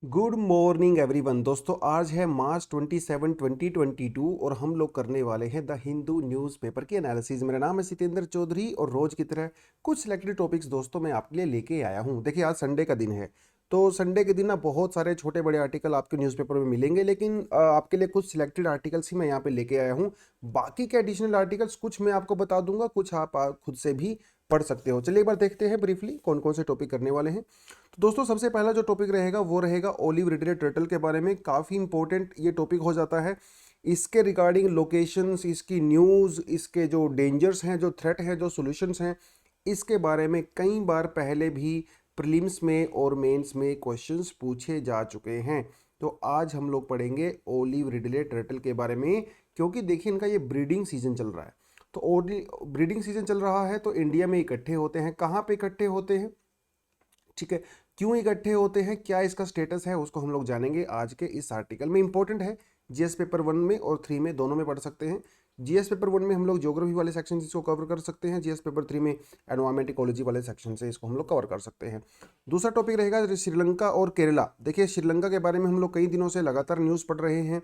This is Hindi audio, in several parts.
Good morning everyone. दोस्तों आज है मार्च 27 2022 और हम लोग करने वाले हैं द हिंदू न्यूज़पेपर की एनालिसिस। मेरा नाम है सितेंद्र चौधरी और रोज की तरह कुछ सिलेक्टेड टॉपिक्स दोस्तों मैं आपके लिए लेके आया हूं। देखिए आज संडे का दिन है, तो संडे के दिन ना बहुत सारे छोटे बड़े आर्टिकल आपके न्यूज़पेपर में मिलेंगे, लेकिन आपके लिए कुछ सिलेक्टेड आर्टिकल्स ही मैं यहाँ पे लेके आया हूँ। बाकी के एडिशनल आर्टिकल्स कुछ मैं आपको बता दूंगा, कुछ आप खुद से भी पढ़ सकते हो। चलिए एक बार देखते हैं ब्रीफली कौन कौन से टॉपिक करने वाले हैं। तो दोस्तों सबसे पहला जो टॉपिक रहेगा वो रहेगा ओलिव रिडले टर्टल के बारे में। काफ़ी इंपॉर्टेंट ये टॉपिक हो जाता है। इसके रिगार्डिंग लोकेशंस, इसकी न्यूज़, इसके जो डेंजर्स हैं, जो थ्रेट हैं, जो सॉल्यूशंस हैं, इसके बारे में कई बार पहले भी प्रीलिम्स में और मेंस में क्वेश्चंस पूछे जा चुके हैं। तो आज हम लोग पढ़ेंगे ओलिव रिडले टर्टल के बारे में, क्योंकि देखिए इनका ये ब्रीडिंग सीजन चल रहा है। तो ओली ब्रीडिंग सीजन चल रहा है तो इंडिया में इकट्ठे होते हैं। कहाँ पे इकट्ठे होते हैं, ठीक है, क्यों इकट्ठे होते हैं, क्या इसका स्टेटस है, उसको हम लोग जानेंगे आज के इस आर्टिकल में। इंपॉर्टेंट है, जीएस पेपर 1 में और 3 में दोनों में पढ़ सकते हैं। जीएस पेपर 1 में हम लोग ज्योग्राफी वाले सेक्शन से इसको कवर कर सकते हैं, जीएस पेपर 3 में एनवायरमेंट इकोलॉजी वाले सेक्शन से इसको हम लोग कवर कर सकते हैं। दूसरा टॉपिक रहेगा श्रीलंका और केरला। देखिए श्रीलंका के बारे में हम लोग कई दिनों से लगातार न्यूज़ पढ़ रहे हैं।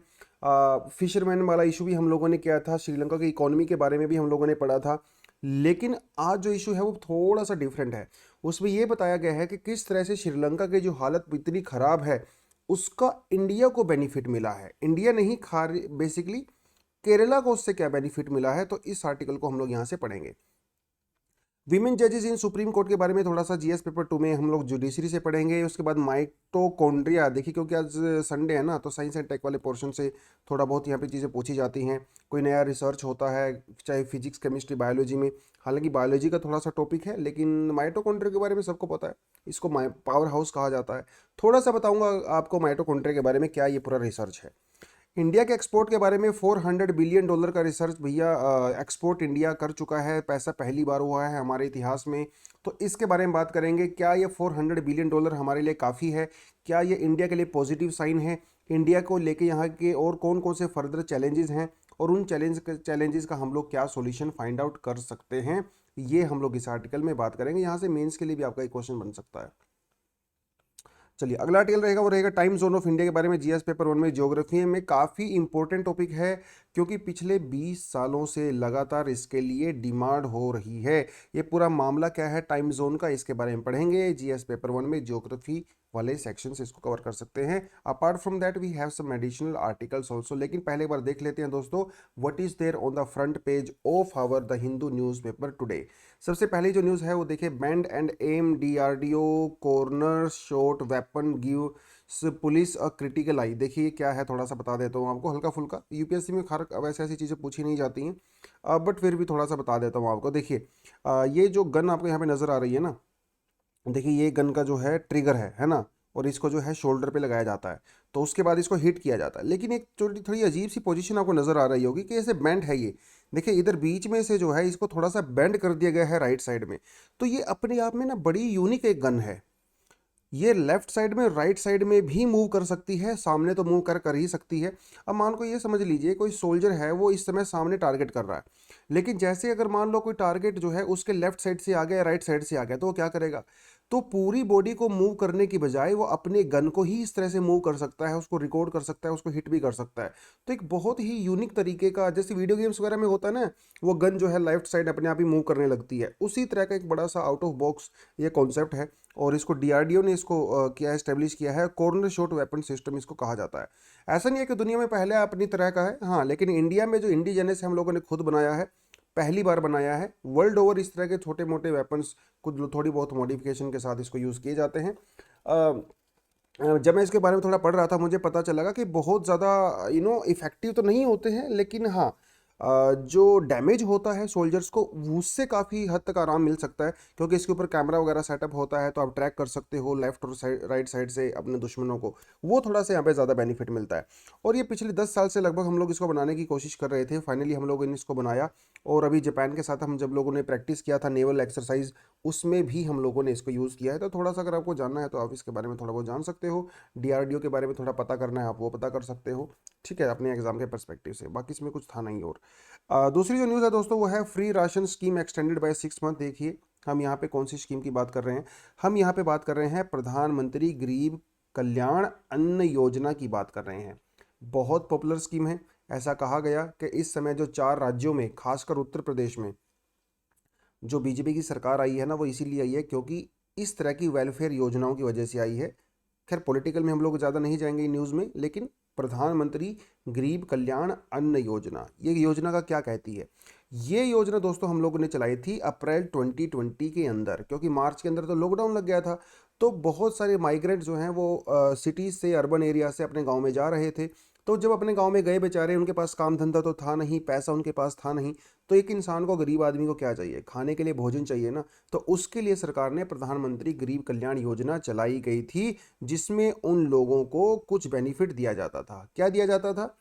फिशरमैन वाला इशू भी हम लोगों ने किया था, श्रीलंका की इकोनॉमी के बारे में भी हम लोगों ने पढ़ा था। लेकिन आज जो इशू है वो थोड़ा सा डिफरेंट है। उसमें ये बताया गया है कि किस तरह से श्रीलंका की जो हालत इतनी खराब है उसका इंडिया को बेनिफिट मिला है। इंडिया नहीं खा बेसिकली केरला को उससे क्या बेनिफिट मिला है, तो इस आर्टिकल को हम लोग यहाँ से पढ़ेंगे। विमेन जजेस इन सुप्रीम कोर्ट के बारे में थोड़ा सा जीएस पेपर 2 में हम लोग जुडिशरी से पढ़ेंगे। उसके बाद माइटोकॉन्ड्रिया, देखिए क्योंकि आज संडे है ना, तो साइंस एंड टेक वाले पोर्शन से थोड़ा बहुत यहाँ पे चीज़ें पूछी जाती हैं। कोई नया रिसर्च होता है, चाहे फिजिक्स, केमिस्ट्री, बायोलॉजी में। हालांकि बायोलॉजी का थोड़ा सा टॉपिक है, लेकिन माइटोकॉन्ड्रिया के बारे में सबको पता है, इसको पावर हाउस कहा जाता है। थोड़ा सा बताऊंगा आपको माइटोकॉन्ड्रिया के बारे में, क्या ये पूरा रिसर्च है। इंडिया के एक्सपोर्ट के बारे में, $400 बिलियन का रिसर्च भैया एक्सपोर्ट इंडिया कर चुका है। पैसा पहली बार हुआ है हमारे इतिहास में। तो इसके बारे में बात करेंगे, क्या ये $400 बिलियन हमारे लिए काफ़ी है, क्या ये इंडिया के लिए पॉजिटिव साइन है, इंडिया को लेके यहाँ के और कौन कौन से फर्दर चैलेंजेस हैं, और उन चैलेंजेस का हम लोग क्या सॉल्यूशन फाइंड आउट कर सकते हैं, ये हम लोग इस आर्टिकल में बात करेंगे। यहाँ से मेंस के लिए भी आपका एक क्वेश्चन बन सकता है। चलिए अगला आर्टिकल रहेगा वो रहेगा टाइम जोन ऑफ इंडिया के बारे में। जीएस पेपर 1 में ज्योग्राफी में काफ़ी इंपॉर्टेंट टॉपिक है, क्योंकि पिछले 20 सालों से लगातार इसके लिए डिमांड हो रही है। ये पूरा मामला क्या है टाइम जोन का, इसके बारे में पढ़ेंगे। जीएस पेपर 1 में ज्योग्राफी वाले सेक्शन से इसको कवर कर सकते हैं। Apart from that we have some additional articles also. लेकिन पहले एक बार देख लेते हैं दोस्तों, what is there on the front page of our the Hindu newspaper today. सबसे पहली जो न्यूज़ है वो देखिए, band and M DRDO corner shot weapon give police a critical eye. देखिए क्या है, थोड़ा सा बता देता हूँ आपको हल्का फुल्का। यूपीएससी में खार वैसे ऐसी चीज़ें पूछी नहीं जाती हैं, बट फिर भी थोड़ा सा बता देता हूँ आपको। देखिए ये जो गन आपको यहाँ पे नज़र आ रही है ना, देखिए ये गन का जो है ट्रिगर है ना, और इसको जो है शोल्डर पे लगाया जाता है, तो उसके बाद इसको हिट किया जाता है। लेकिन एक थोड़ी थोड़ी अजीब सी पोजीशन आपको नज़र आ रही होगी कि ऐसे बेंड है ये। देखिए इधर बीच में से जो है इसको थोड़ा सा बेंड कर दिया गया है राइट साइड में। तो ये अपने आप में ना बड़ी यूनिक एक गन है। ये लेफ्ट साइड में, राइट साइड में भी मूव कर सकती है, सामने तो मूव कर कर ही सकती है। अब मान को ये समझ लीजिए कोई सोल्जर है, वो इस समय सामने टारगेट कर रहा है, लेकिन जैसे अगर मान लो कोई टारगेट जो है उसके लेफ्ट साइड से आ गया, राइट साइड से आ गया, तो वो क्या करेगा, तो पूरी बॉडी को मूव करने की बजाय वो अपने गन को ही इस तरह से मूव कर सकता है, उसको रिकॉर्ड कर सकता है, उसको हिट भी कर सकता है। तो एक बहुत ही यूनिक तरीके का, जैसे वीडियो गेम्स वगैरह में होता है ना, वो गन जो है लेफ्ट साइड अपने आप ही मूव करने लगती है, उसी तरह का एक बड़ा सा आउट ऑफ बॉक्स ये कॉन्सेप्ट है। और इसको डीआरडीओ ने इसको किया है, एस्टेब्लिश किया है। कॉर्नर शॉट वेपन सिस्टम इसको कहा जाता है। ऐसा नहीं है कि दुनिया में पहले अपनी तरह का है, हाँ, लेकिन इंडिया में जो इंडिजिनस हम लोगों ने खुद बनाया है, पहली बार बनाया है। वर्ल्ड ओवर इस तरह के छोटे मोटे वेपन्स कुछ थोड़ी बहुत मॉडिफिकेशन के साथ इसको यूज़ किए जाते हैं। जब मैं इसके बारे में थोड़ा पढ़ रहा था, मुझे पता चला कि बहुत ज़्यादा इफ़ेक्टिव तो नहीं होते हैं, लेकिन हाँ जो डैमेज होता है सोल्जर्स को उससे काफ़ी हद तक आराम मिल सकता है, क्योंकि इसके ऊपर कैमरा वगैरह सेटअप होता है, तो आप ट्रैक कर सकते हो लेफ्ट और राइट साइड से अपने दुश्मनों को। वो थोड़ा सा यहाँ पे ज़्यादा बेनिफिट मिलता है। और ये पिछले 10 साल से लगभग हम लोग इसको बनाने की कोशिश कर रहे थे, फाइनली हम लोगों ने इसको बनाया। और अभी जापान के साथ हम जब लोगों ने प्रैक्टिस किया था नेवल एक्सरसाइज, उसमें भी हम लोगों ने इसको यूज़ किया है। तो थोड़ा सा अगर आपको जानना है तो आप इसके बारे में थोड़ा बहुत जान सकते हो। डीआरडीओ के बारे में थोड़ा पता करना है, आप वो पता कर सकते हो, ठीक है, अपने एग्जाम के परस्पेक्टिव से। बाकी इसमें कुछ था नहीं। और दूसरी जो न्यूज़ है दोस्तों वो है free ration scheme extended by 6 month. देखिए हम यहाँ पे कौन सी स्कीम की बात कर रहे हैं, हम यहाँ पे बात कर रहे हैं प्रधानमंत्री गरीब कल्याण अन्न योजना की बात कर रहे हैं। बहुत पॉपुलर स्कीम है। ऐसा कहा गया कि इस समय जो 4 राज्यों में, खासकर उत्तर प्रदेश में जो बीजेपी की सरकार आई है ना, वो इसीलिए आई है क्योंकि इस तरह की वेलफेयर योजनाओं की वजह से आई है। खैर पॉलिटिकल में हम लोग ज़्यादा नहीं जाएंगे न्यूज़ में, लेकिन प्रधानमंत्री गरीब कल्याण अन्न योजना, ये योजना का क्या कहती है? ये योजना दोस्तों हम लोगों ने चलाई थी अप्रैल 2020 के अंदर, क्योंकि मार्च के अंदर तो लॉकडाउन लग गया था। तो बहुत सारे माइग्रेंट जो हैं वो सिटीज़ से, अर्बन एरिया से अपने गांव में जा रहे थे। तो जब अपने गांव में गए बेचारे, उनके पास काम धंधा तो था नहीं, पैसा उनके पास था नहीं। तो एक इंसान को, गरीब आदमी को क्या चाहिए? खाने के लिए भोजन चाहिए ना। तो उसके लिए सरकार ने प्रधानमंत्री गरीब कल्याण योजना चलाई गई थी, जिसमें उन लोगों को कुछ बेनिफिट दिया जाता था। क्या दिया जाता था?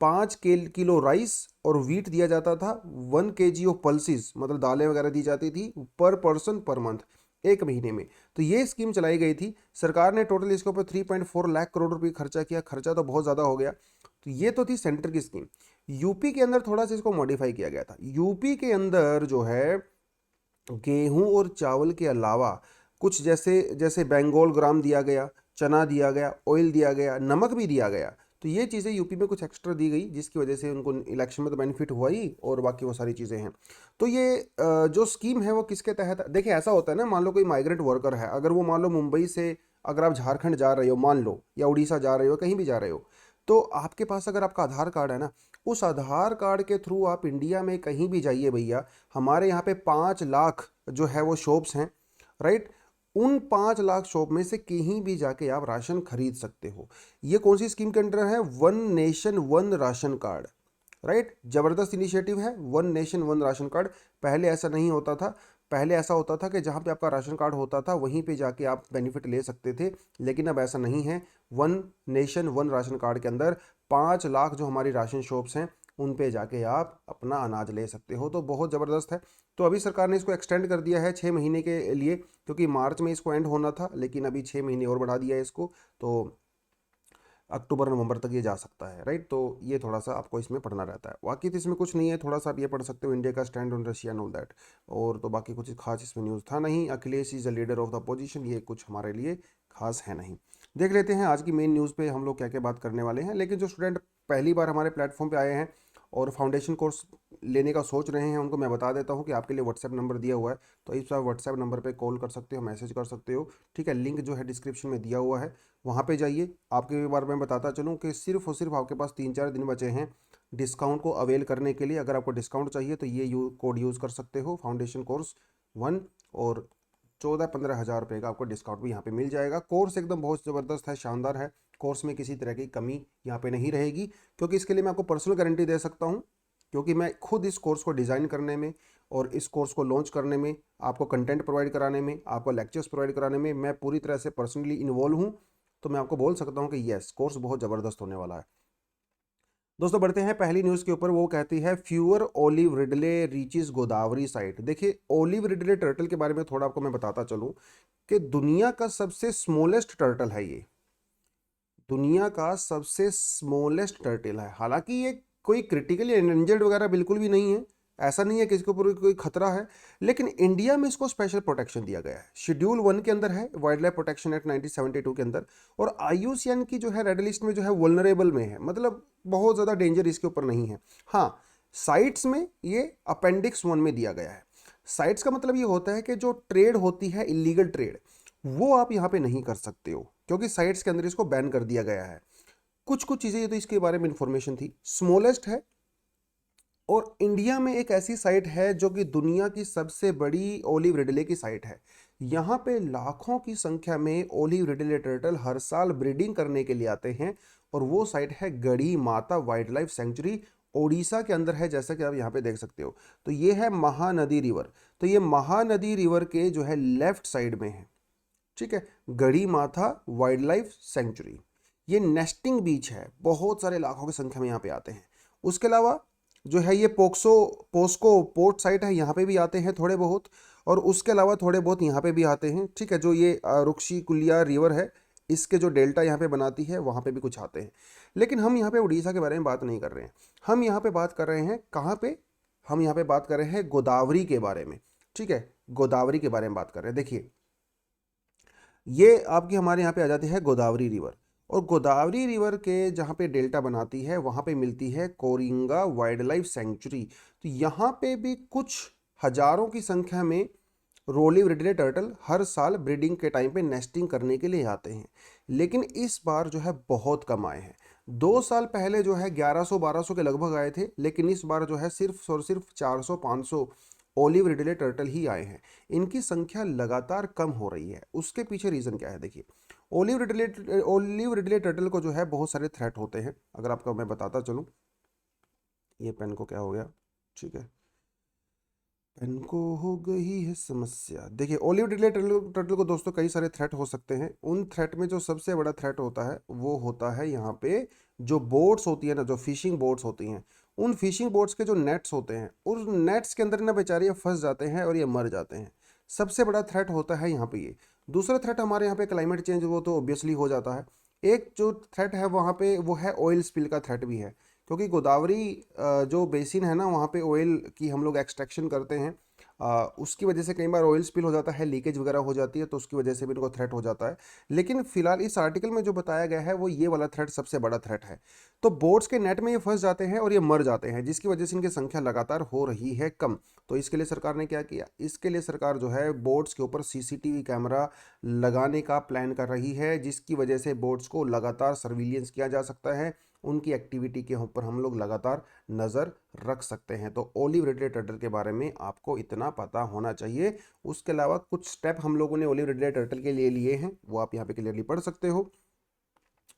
5 किलो राइस और व्हीट दिया जाता था, 1 kg ऑफ पल्सिस, मतलब दालें वगैरह दी जाती थी पर पर्सन पर मंथ, एक महीने में। तो ये स्कीम चलाई गई थी। सरकार ने टोटल इसके ऊपर 3.4 लाख करोड़ रुपए खर्चा किया। खर्चा तो बहुत ज़्यादा हो गया। तो ये तो थी सेंटर की स्कीम। यूपी के अंदर थोड़ा सा इसको मॉडिफाई किया गया था। यूपी के अंदर जो है गेहूं और चावल के अलावा कुछ जैसे जैसे बंगाल ग्राम दिया गया, चना दिया गया, ऑयल दिया गया, नमक भी दिया गया। तो ये चीज़ें यूपी में कुछ एक्स्ट्रा दी गई, जिसकी वजह से उनको इलेक्शन में तो बेनिफिट हुआ ही, और बाकी वो सारी चीज़ें हैं। तो ये जो स्कीम है वो किसके तहत? देखिए ऐसा होता है ना, मान लो कोई माइग्रेंट वर्कर है, अगर वो मान लो मुंबई से अगर आप झारखंड जा रहे हो मान लो, या उड़ीसा जा रहे हो, कहीं भी जा रहे हो, तो आपके पास अगर आपका आधार कार्ड है ना, उस आधार कार्ड के थ्रू आप इंडिया में कहीं भी जाइए भैया, हमारे यहाँ पे 5 लाख जो है वो शॉप्स हैं, राइट? उन 5 लाख शॉप में से कहीं भी जाके आप राशन खरीद सकते हो। ये कौन सी स्कीम के अंडर है? One nation one ration card, right? जबरदस्त इनिशिएटिव है, one nation one ration card. पहले ऐसा नहीं होता था। पहले ऐसा होता था कि जहाँ पे आपका राशन कार्ड होता था वहीं पे जाके आप बेनिफिट ले सकते थे, लेकिन अब ऐसा नहीं है। One nation one ration card के अंदर 5 लाख जो हमारी राशन शॉप्स हैं, उन पे जाके आप अपना अनाज ले सकते हो। तो बहुत ज़बरदस्त है। तो अभी सरकार ने इसको एक्सटेंड कर दिया है 6 महीने के लिए, क्योंकि मार्च में इसको एंड होना था, लेकिन अभी 6 महीने और बढ़ा दिया है इसको। तो अक्टूबर नवंबर तक ये जा सकता है, राइट? तो ये थोड़ा सा आपको इसमें पढ़ना रहता है। बाकी तो इसमें कुछ नहीं है, थोड़ा सा आप ये पढ़ सकते हो, इंडिया का stand on Russia and all that. और तो बाकी कुछ खास इसमें न्यूज़ था नहीं। Akhilesh is the leader of the opposition, ये कुछ हमारे लिए खास है नहीं। देख लेते हैं आज की मेन न्यूज़ पे हम लोग क्या क्या बात करने वाले हैं। लेकिन जो स्टूडेंट पहली बार हमारे प्लेटफॉर्म पे आए हैं और फाउंडेशन कोर्स लेने का सोच रहे हैं, उनको मैं बता देता हूँ कि आपके लिए व्हाट्सएप नंबर दिया हुआ है। तो इस व्हाट्सएप नंबर पे कॉल कर सकते हो, मैसेज कर सकते हो, ठीक है? लिंक जो है डिस्क्रिप्शन में दिया हुआ है, वहाँ पे जाइए। आपके बारे में बताता चलूँ कि सिर्फ और सिर्फ आपके पास 3-4 दिन बचे हैं डिस्काउंट को अवेल करने के लिए। अगर आपको डिस्काउंट चाहिए तो ये कोड यूज़ कर सकते हो, फाउंडेशन कोर्स 1, और 14-15 हज़ार रुपये का आपको डिस्काउंट भी यहाँ पे मिल जाएगा। कोर्स एकदम बहुत ज़बरदस्त है, शानदार है। कोर्स में किसी तरह की कमी यहाँ पे नहीं रहेगी, क्योंकि इसके लिए मैं आपको पर्सनल गारंटी दे सकता हूँ, क्योंकि मैं खुद इस कोर्स को डिज़ाइन करने में और इस कोर्स को लॉन्च करने में, आपको कंटेंट प्रोवाइड कराने में, आपको लेक्चर्स प्रोवाइड कराने में मैं पूरी तरह से पर्सनली इन्वॉल्व हूँ। तो मैं आपको बोल सकता हूँ कि यस, कोर्स बहुत ज़बरदस्त होने वाला है। दोस्तों बढ़ते हैं पहली न्यूज़ के ऊपर। वो कहती है fewer olive Ridley reaches Godavari site. देखिए ओलिव रिडले टर्टल के बारे में थोड़ा आपको मैं बताता चलूँ कि दुनिया का सबसे स्मॉलेस्ट टर्टल है ये। दुनिया का सबसे स्मॉलेस्ट टर्टल है। हालांकि ये कोई क्रिटिकली एंडेंजर्ड वगैरह बिल्कुल भी नहीं है, ऐसा नहीं है कि इसके ऊपर कोई खतरा है, लेकिन इंडिया में इसको स्पेशल प्रोटेक्शन दिया गया है। शेड्यूल 1 के अंदर है, वाइल्ड लाइफ प्रोटेक्शन एक्ट 1972 के अंदर, और IUCN की जो है रेड लिस्ट में जो है वल्नरेबल में है, मतलब बहुत ज़्यादा डेंजर इसके ऊपर नहीं है। हाँ, साइट्स में ये अपेंडिक्स 1 में दिया गया है। साइट्स का मतलब ये होता है कि जो ट्रेड होती है, इलीगल ट्रेड, वो आप यहाँ पे नहीं कर सकते हो, क्योंकि साइट्स के अंदर इसको बैन कर दिया गया है। कुछ कुछ चीज़ें ये तो इसके बारे में इंफॉर्मेशन थी। स्मॉलेस्ट है, और इंडिया में एक ऐसी साइट है जो कि दुनिया की सबसे बड़ी ओलिव रिडले की साइट है। यहाँ पे लाखों की संख्या में ओलिव रिडले टर्टल हर साल ब्रीडिंग करने के लिए आते हैं, और वो साइट है गड़ी माता वाइल्ड लाइफ सेंचुरी, ओडिशा के अंदर है, जैसा कि आप यहाँ पे देख सकते हो। तो ये है महानदी रिवर। तो ये महानदी रिवर के जो है लेफ्ट साइड में है, ठीक है, गड़ी माथा वाइल्ड लाइफ सेंचुरी। ये नेस्टिंग बीच है, बहुत सारे लाखों की संख्या में यहाँ पे आते हैं। उसके अलावा जो है ये पोस्को पोर्ट साइट है, यहाँ पे भी आते हैं थोड़े बहुत, और उसके अलावा थोड़े बहुत यहाँ पे भी आते हैं, ठीक है। जो ये रुक्षी कुलिया रिवर है, इसके जो डेल्टा यहाँ पे बनाती है, वहाँ पे भी कुछ आते हैं। लेकिन हम यहाँ पे उड़ीसा के बारे में बात नहीं कर रहे हैं। हम यहाँ पे बात कर रहे हैं कहाँ पे? हम यहाँ पे बात कर रहे हैं गोदावरी के बारे में, ठीक है। गोदावरी के बारे में बात कर रहे हैं। देखिए ये आपकी हमारे यहाँ पे आ जाती है गोदावरी रिवर, और गोदावरी रिवर के जहाँ पे डेल्टा बनाती है वहाँ पे मिलती है कोरिंगा वाइल्ड लाइफ सेंचुरी। तो यहाँ पे भी कुछ हजारों की संख्या में रोलिव रिडले टर्टल हर साल ब्रीडिंग के टाइम पे नेस्टिंग करने के लिए आते हैं, लेकिन इस बार जो है बहुत कम आए हैं। 2 साल पहले जो है 1100-1200 के लगभग आए थे, लेकिन इस बार जो है सिर्फ और सिर्फ 400-500 ओलिव रिडले टर्टल ही आए हैं। इनकी संख्या लगातार कम हो रही है। उसके पीछे रीज़न क्या है देखिए। ओलिव रिडले टर्टल को जो है बहुत सारे थ्रेट होते हैं। अगर आपको मैं बताता चलूँ, ये पेन को क्या हो गया, ठीक है, पेन को हो गई है समस्या। देखिए ओलिव रिडले टर्टल को दोस्तों कई सारे थ्रेट हो सकते हैं। उन थ्रेट में जो सबसे बड़ा थ्रेट होता है वो होता है यहाँ पे जो बोट्स होती है ना, जो फिशिंग बोट्स होती हैं, उन फिशिंग बोट्स के जो नेट्स होते हैं, उस नेट्स के अंदर ना बेचारे ये फंस जाते हैं और ये मर जाते हैं। सबसे बड़ा थ्रेट होता है यहाँ पे ये। दूसरा थ्रेट हमारे यहाँ पे क्लाइमेट चेंज, वो तो ऑब्वियसली हो जाता है। एक जो थ्रेट है वहाँ पे वो है ऑयल स्पिल का थ्रेट भी है, क्योंकि गोदावरी जो बेसिन है ना, वहाँ पे ऑयल की हम लोग एक्सट्रैक्शन करते हैं। उसकी वजह से कई बार ऑयल स्पिल हो जाता है, लीकेज वगैरह हो जाती है, तो उसकी वजह से भी इनको थ्रेट हो जाता है। लेकिन फिलहाल इस आर्टिकल में जो बताया गया है वो ये वाला थ्रेट सबसे बड़ा थ्रेट है। तो बोट्स के नेट में ये फंस जाते हैं और ये मर जाते हैं, जिसकी वजह से इनकी संख्या लगातार हो रही है कम। तो इसके लिए सरकार ने क्या किया, इसके लिए सरकार जो है बोट्स के ऊपर सीसीटीवी कैमरा लगाने का प्लान कर रही है, जिसकी वजह से बोट्स को लगातार सर्विलियंस किया जा सकता है। उनकी एक्टिविटी के ऊपर हम लोग लगातार नज़र रख सकते हैं। तो ओलिव रिडले टर्टल के बारे में आपको इतना पता होना चाहिए। उसके अलावा कुछ स्टेप हम लोगों ने ओलिव रिडले टर्टल के लिए लिए हैं, वो आप यहाँ पे क्लियरली पढ़ सकते हो,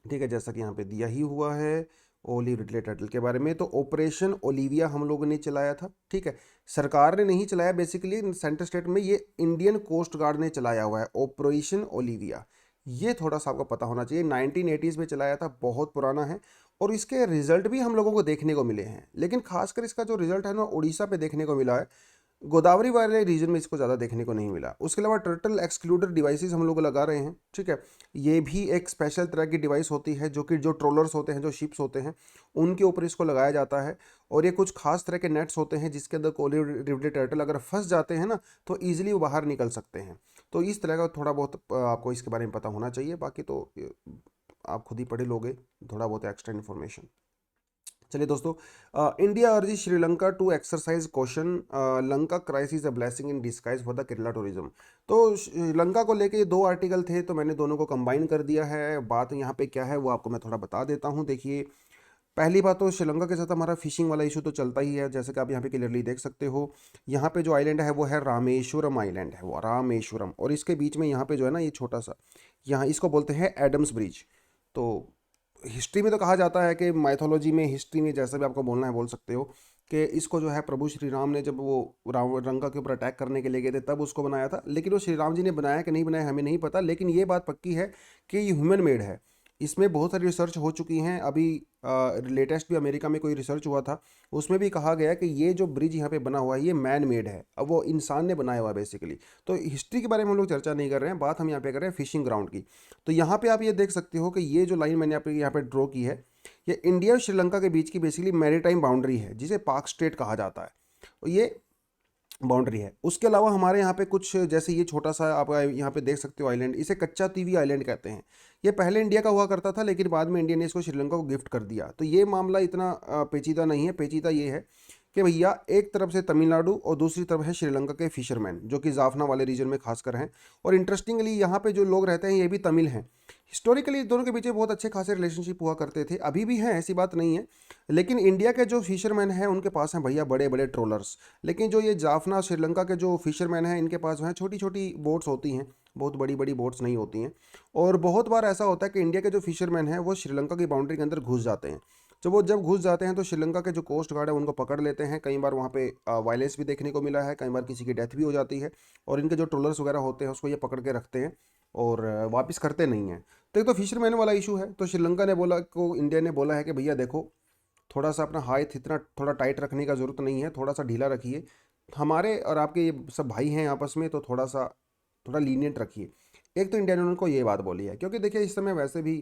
ठीक है, जैसा कि यहाँ पे दिया ही हुआ है ओलिव रिडले टर्टल के बारे में। तो ऑपरेशन ओलिविया हम लोगों ने चलाया था, ठीक है, सरकार ने नहीं चलाया, बेसिकली सेंटर स्टेट में ये इंडियन कोस्ट गार्ड ने चलाया हुआ है ऑपरेशन ओलिविया। ये थोड़ा सा आपको पता होना चाहिए। 1980s में चलाया था, बहुत पुराना है, और इसके रिजल्ट भी हम लोगों को देखने को मिले हैं। लेकिन खासकर इसका जो रिजल्ट है ना, उड़ीसा पे देखने को मिला है। गोदावरी वाले रीजन में इसको ज़्यादा देखने को नहीं मिला। उसके अलावा टर्टल एक्सक्लूडर डिवाइसेस हम लोग लगा रहे हैं, ठीक है। ये भी एक स्पेशल तरह की डिवाइस होती है, जो कि जो ट्रोलर्स होते हैं, जो शिप्स होते हैं, उनके ऊपर इसको लगाया जाता है। और ये कुछ खास तरह के नेट्स होते हैं जिसके अंदर कोली रिवलेट टर्टल अगर फंस जाते हैं ना, तो ईजिली वो बाहर निकल सकते हैं। तो इस तरह का थोड़ा बहुत आपको इसके बारे में पता होना चाहिए। बाकी तो आप खुद ही पढ़े लोगे थोड़ा बहुत एक्स्ट्रा इन्फॉर्मेशन। चलिए दोस्तों, इंडिया अर्जी Sri Lanka to exercise question Lanka crisis a blessing in disguise for the Kerala tourism. तो श्रीलंका को लेके 2 आर्टिकल थे, तो मैंने दोनों को कंबाइन कर दिया है। बात यहाँ पे क्या है वो आपको मैं थोड़ा बता देता हूँ। देखिए, पहली बात तो श्रीलंका के साथ हमारा फिशिंग वाला इशू तो चलता ही है, जैसे कि आप यहाँ पे क्लियरली देख सकते हो। यहाँ पे जो आइलैंड है वो है रामेश्वरम आइलैंड है, वो रामेश्वरम, और इसके बीच में यहाँ पे जो है ना, ये छोटा सा, यहाँ इसको बोलते हैं एडम्स ब्रिज। तो हिस्ट्री में तो कहा जाता है कि माइथोलॉजी में, हिस्ट्री में, जैसा भी आपको बोलना है बोल सकते हो, कि इसको जो है प्रभु श्री राम ने जब वो लंका के ऊपर अटैक करने के लिए गए थे तब उसको बनाया था। लेकिन वो श्री राम जी ने बनाया कि नहीं बनाया हमें नहीं पता, लेकिन ये बात पक्की है कि ये ह्यूमन मेड है। इसमें बहुत सारी रिसर्च हो चुकी हैं। अभी लेटेस्ट भी अमेरिका में कोई रिसर्च हुआ था, उसमें भी कहा गया कि ये जो ब्रिज यहाँ पे बना हुआ है ये मैन मेड है, अब वो इंसान ने बनाया हुआ है बेसिकली। तो हिस्ट्री के बारे में हम लोग चर्चा नहीं कर रहे हैं, बात हम यहाँ पे कर रहे हैं फिशिंग ग्राउंड की। तो यहाँ पे आप ये देख सकते हो कि ये जो लाइन मैंने आप यहाँ पे ड्रॉ की है, ये इंडिया और श्रीलंका के बीच की बेसिकली मैरीटाइम बाउंड्री है, जिसे पाक स्ट्रेट कहा जाता है। तो ये बाउंड्री है। उसके अलावा हमारे यहाँ पे कुछ, जैसे ये छोटा सा आप यहाँ पे देख सकते हो आइलैंड, इसे कच्चा तीवी आइलैंड कहते हैं। ये पहले इंडिया का हुआ करता था, लेकिन बाद में इंडिया ने इसको श्रीलंका को गिफ्ट कर दिया। तो ये मामला इतना पेचीदा नहीं है। पेचीदा ये है कि भैया एक तरफ से तमिलनाडु और दूसरी तरफ है श्रीलंका के फिशरमैन, जो कि जाफना वाले रीजन में खासकर हैं। और इंटरेस्टिंगली यहाँ पे जो लोग रहते हैं ये भी तमिल हैं। हिस्टोरिकली दोनों के बीच में बहुत अच्छे खासे रिलेशनशिप हुआ करते थे, अभी भी हैं, ऐसी बात नहीं है। लेकिन इंडिया के जो फिशरमैन हैं उनके पास हैं भैया बड़े बड़े ट्रोलर्स, लेकिन जो ये जाफना श्रीलंका के जो फिशरमैन हैं इनके पास जो है छोटी छोटी बोट्स होती हैं, बहुत बड़ी बड़ी बोट्स नहीं होती हैं। और बहुत बार ऐसा होता है कि इंडिया के जो फिशरमैन हैं वो श्रीलंका की बाउंड्री के अंदर घुस जाते हैं। जब घुस जाते हैं तो श्रीलंका के जो कोस्ट गार्ड है उनको पकड़ लेते हैं। कई बार वहाँ पे वायलेंस भी देखने को मिला है, कई बार किसी की डेथ भी हो जाती है। और इनके जो ट्रोलर्स वगैरह होते हैं उसको ये पकड़ के रखते हैं और वापस करते नहीं हैं। तो एक तो फिशरमैन वाला इशू है। तो श्रीलंका ने बोला, को इंडिया ने बोला है कि भैया देखो, थोड़ा सा अपना हाथ इतना थोड़ा टाइट रखने का ज़रूरत नहीं है, थोड़ा सा ढीला रखिए। हमारे और आपके ये सब भाई हैं आपस में, तो थोड़ा लीनियंट रखिए। एक तो इंडिया ने उनको ये बात बोली है, क्योंकि देखिए इस समय वैसे भी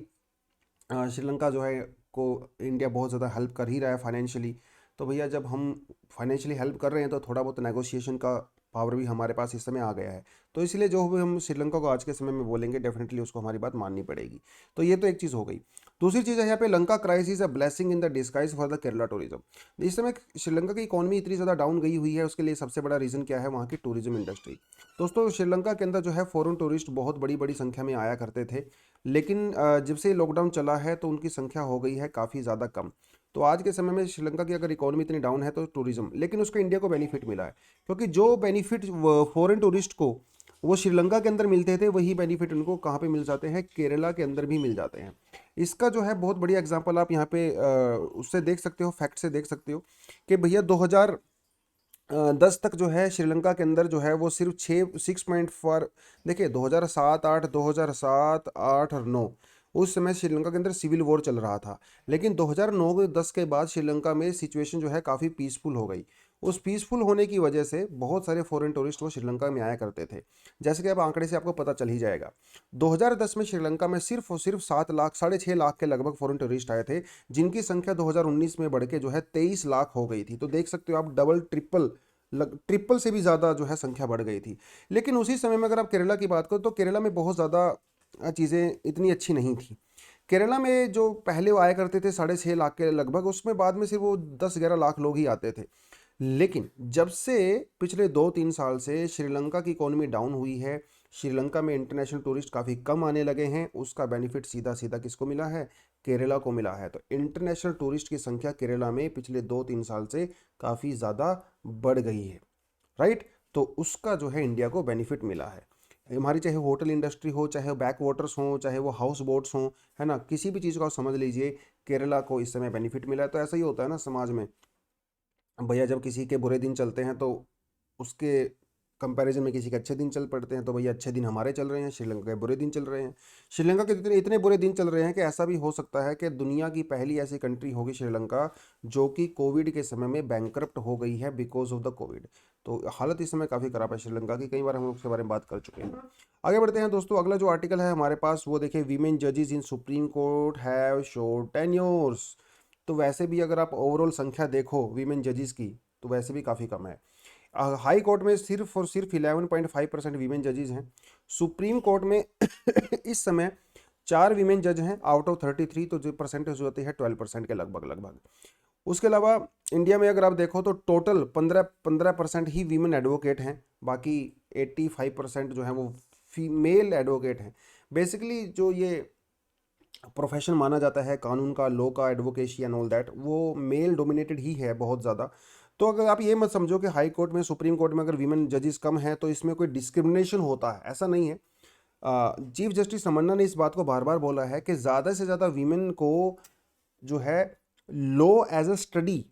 श्रीलंका जो है को इंडिया बहुत ज़्यादा हेल्प कर ही रहा है फाइनेंशियली। तो भैया जब हम फाइनेंशियली हेल्प कर रहे हैं तो थोड़ा बहुत नेगोशिएशन का पावर भी हमारे पास इस समय आ गया है। तो इसलिए जो भी हम श्रीलंका को आज के समय में बोलेंगे, डेफिनेटली उसको हमारी बात माननी पड़ेगी। तो ये तो एक चीज़ हो गई। दूसरी चीज़ है यहाँ पे, Lanka crisis a blessing in the disguise for the Kerala tourism. इस समय श्रीलंका की इकोनॉमी इतनी ज़्यादा डाउन गई हुई है, उसके लिए सबसे बड़ा रीज़न क्या है, वहाँ की टूरिज्म इंडस्ट्री। दोस्तों श्रीलंका के अंदर जो है फॉरेन टूरिस्ट बहुत बड़ी बड़ी संख्या में आया करते थे, लेकिन जब से लॉकडाउन चला है तो उनकी संख्या हो गई है काफ़ी ज़्यादा कम। तो आज के समय में श्रीलंका की अगर इकोनॉमी इतनी डाउन है तो टूरिज्म, लेकिन उसको इंडिया को बेनिफिट मिला है, क्योंकि जो बेनिफिट फॉरेन टूरिस्ट को वो श्रीलंका के अंदर मिलते थे, वही बेनिफिट उनको कहाँ पे मिल जाते हैं, केरला के अंदर भी मिल जाते हैं। इसका जो है बहुत बढ़िया एग्जांपल आप यहाँ पे उससे देख सकते हो, फैक्ट से देख सकते हो कि भैया 2010 तक जो है श्रीलंका के अंदर जो है वो सिर्फ 6.4, देखिए 2007-8, 2007-8 और 9, उस समय श्रीलंका के अंदर सिविल वॉर चल रहा था। लेकिन 2009-10 के बाद श्रीलंका में सिचुएशन जो है काफ़ी पीसफुल हो गई। उस पीसफुल होने की वजह से बहुत सारे फॉरेन टूरिस्ट वो श्रीलंका में आया करते थे। जैसे कि अब आंकड़े से आपको पता चल ही जाएगा, 2010 में श्रीलंका में सिर्फ और सिर्फ 7 लाख 6.5 लाख के लगभग फॉरेन टूरिस्ट आए थे, जिनकी संख्या 2019 में बढ़ के जो है 23 लाख हो गई थी। तो देख सकते हो आप, डबल ट्रिपल से भी ज़्यादा जो है संख्या बढ़ गई थी। लेकिन उसी समय में अगर आप केरला की बात करो तो केरला में बहुत ज़्यादा चीज़ें इतनी अच्छी नहीं थी। केरला में जो पहले वो आया करते थे 6.5 लाख के लगभग, उसमें बाद में सिर्फ वो 10-11 लाख लोग ही आते थे। लेकिन जब से पिछले 2-3 साल से श्रीलंका की इकोनॉमी डाउन हुई है, श्रीलंका में इंटरनेशनल टूरिस्ट काफ़ी कम आने लगे हैं, उसका बेनिफिट सीधा सीधा किसको मिला है, केरला को मिला है। तो इंटरनेशनल टूरिस्ट की संख्या केरला में पिछले 2-3 साल से काफ़ी ज़्यादा बढ़ गई है, राइट। तो उसका जो है इंडिया को बेनिफिट मिला है। हमारी चाहे होटल इंडस्ट्री हो, चाहे बैक वाटर्स हों, चाहे वो हाउस बोट्स हों, है ना, किसी भी चीज़ को आप समझ लीजिए, केरला को इस समय बेनिफिट मिला है। तो ऐसा ही होता है ना समाज में, भैया जब किसी के बुरे दिन चलते हैं तो उसके कंपैरिजन में किसी के अच्छे दिन चल पड़ते हैं, तो भैया अच्छे दिन हमारे चल रहे हैं, श्रीलंका के बुरे दिन चल रहे हैं। श्रीलंका के इतने इतने बुरे दिन चल रहे हैं कि ऐसा भी हो सकता है कि दुनिया की पहली ऐसी कंट्री होगी श्रीलंका जो कि कोविड के समय में बैंकरप्ट हो गई है बिकॉज ऑफ द कोविड। तो हालत इस समय काफ़ी खराब है श्रीलंका की, कई बार हम लोग इसके बारे में बात कर चुके हैं। आगे बढ़ते हैं दोस्तों, अगला जो आर्टिकल है हमारे पास वो देखिए, वीमेन जजेस in Supreme Court have short tenures. तो वैसे भी अगर आप ओवरऑल संख्या देखो वीमेन जजेस की, तो वैसे भी काफ़ी कम है। हाई कोर्ट में सिर्फ और सिर्फ 11.5% वीमेन जजेस हैं। सुप्रीम कोर्ट में इस समय 4 वीमेन जज हैं आउट ऑफ 33, तो जो परसेंटेज होती है 12% के लगभग लगभग। उसके अलावा इंडिया में अगर आप देखो तो टोटल 15% ही वीमेन एडवोकेट हैं, बाकी 85% जो है वो फीमेल एडवोकेट हैं। बेसिकली जो ये प्रोफेशन माना जाता है कानून का, लॉ का, एडवोकेसी एंड ऑल दैट, वो मेल डोमिनेटेड ही है बहुत ज़्यादा। तो अगर आप ये मत समझो कि हाई कोर्ट में, सुप्रीम कोर्ट में अगर वीमेन जजेस कम हैं तो इसमें कोई डिस्क्रिमिनेशन होता है, ऐसा नहीं है। चीफ जस्टिस रमन्ना ने इस बात को बार बार बोला है कि ज़्यादा से ज़्यादा वीमेन को जो है law as a study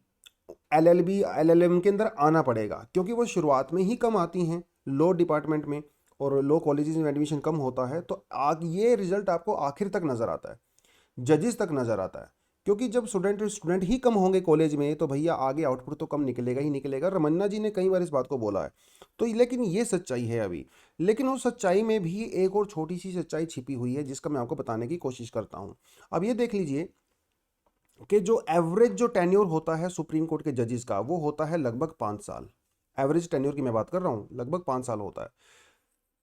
LLB LLM के अंदर आना पड़ेगा, क्योंकि वो शुरुआत में ही कम आती हैं लॉ डिपार्टमेंट में, और लॉ कॉलेजेस में एडमिशन कम होता है। तो ये रिजल्ट आपको आखिर तक नज़र आता है, जजेस तक नज़र आता है, क्योंकि जब स्टूडेंट ही कम होंगे कॉलेज में तो भैया आगे आउटपुट तो कम निकलेगा ही निकलेगा। रमन्ना जी ने कई बार इस बात को बोला है। तो लेकिन ये सच्चाई है अभी। लेकिन उस सच्चाई में भी एक और छोटी सी सच्चाई छिपी हुई है, जिसका मैं आपको बताने की कोशिश करता हूँ। अब ये देख लीजिए कि जो एवरेज जो टेन्योर होता है सुप्रीम कोर्ट के जजेस का, वो होता है लगभग 5 साल। एवरेज टेन्योर की मैं बात कर रहा हूँ, लगभग 5 साल होता है।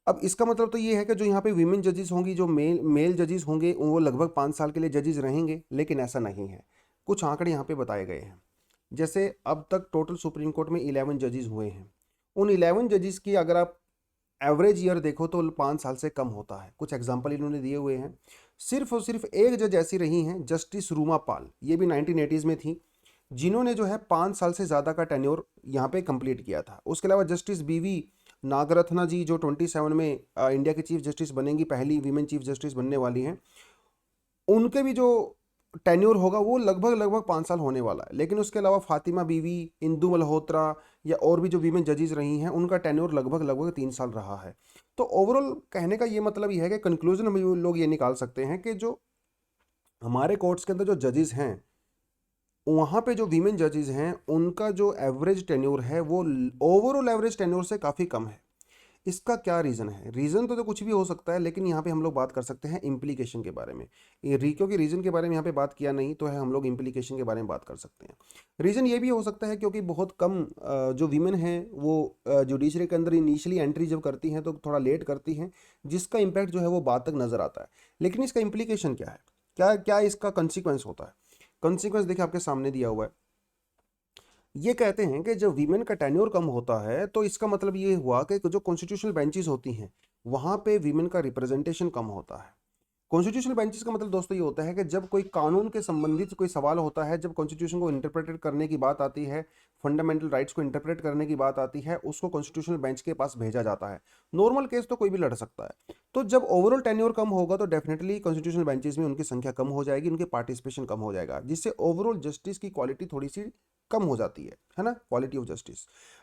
अब इसका मतलब तो ये है कि जो यहाँ पे वीमेन जजेस होंगी, जो मेल जजेस होंगे, वो लगभग 5 साल के लिए जजेस रहेंगे, लेकिन ऐसा नहीं है। कुछ आंकड़े यहाँ पे बताए गए हैं। जैसे अब तक टोटल सुप्रीम कोर्ट में 11 जजेस हुए हैं। उन 11 जजेस की अगर आप एवरेज ईयर देखो तो 5 साल से कम होता है। कुछ एग्जाम्पल इन्होंने दिए हुए हैं। सिर्फ और सिर्फ एक जज ऐसी रही हैं, जस्टिस रूमा पाल, ये भी 1980s में थी, जिन्होंने जो है 5 साल से ज़्यादा का टेन्योर यहाँ पे कंप्लीट किया था। उसके अलावा जस्टिस बीवी नागरत्ना जी, जो 27 में इंडिया की चीफ जस्टिस बनेंगी, पहली वीमेन चीफ जस्टिस बनने वाली हैं, उनके भी जो टेन्योर होगा वो लगभग लगभग 5 साल होने वाला है। लेकिन उसके अलावा फातिमा बीवी, इंदु मल्होत्रा या और भी जो वीमेन जजेस रही हैं, उनका टेन्योर लगभग लगभग 3 साल रहा है। तो ओवरऑल कहने का ये मतलब ये है कि कंक्लूजन हम लोग ये निकाल सकते हैं कि जो हमारे कोर्ट्स के अंदर जो जजेस हैं, वहाँ पे जो वीमेन जजेस हैं, उनका जो एवरेज टेन्योर है वो ओवरऑल एवरेज टेन्योर से काफ़ी कम है। इसका क्या रीज़न है? रीज़न तो कुछ भी हो सकता है, लेकिन यहाँ पे हम लोग बात कर सकते हैं इम्प्लीकेशन के बारे में। ये क्योंकि रीज़न के बारे में यहाँ पे बात किया नहीं तो है, हम लोग इम्प्लीकेशन के बारे में बात कर सकते हैं। रीज़न ये भी हो सकता है क्योंकि बहुत कम जो वीमेन हैं वो जुडिशरी के अंदर इनिशियली एंट्री जब करती हैं तो थोड़ा लेट करती हैं, जिसका इम्पैक्ट जो है वो बाद तक नज़र आता है। लेकिन इसका इम्प्लीकेशन क्या है, क्या क्या इसका कंसिक्वेंस होता है? कंसिक्वेंस देखिए आपके सामने दिया हुआ है। ये कहते हैं कि जब वीमेन का टेन्योर कम होता है तो इसका मतलब ये हुआ कि जो कॉन्स्टिट्यूशनल बेंचेस होती हैं वहाँ पे वीमेन का रिप्रेजेंटेशन कम होता है। कॉन्स्टिट्यूशनल बेंचेस का मतलब दोस्तों ये होता है कि जब कोई कानून के संबंधित कोई सवाल होता है, जब कॉन्स्टिट्यूशन को इंटरप्रेट करने की बात आती है, फंडामेंटल राइट्स को इंटरप्रेट करने की बात आती है, उसको कॉन्स्टिट्यूशनल बेंच के पास भेजा जाता है। नॉर्मल केस तो कोई भी लड़ सकता है। तो जब ओवरऑल टेन्योर कम होगा तो डेफिनेटली कॉन्स्टिट्यूशनल बेंचेस में उनकी संख्या कम हो जाएगी, उनके पार्टिसिपेशन कम हो जाएगा, जिससे ओवरऑल जस्टिस की क्वालिटी थोड़ी सी कम हो जाती है ना, quality of justice.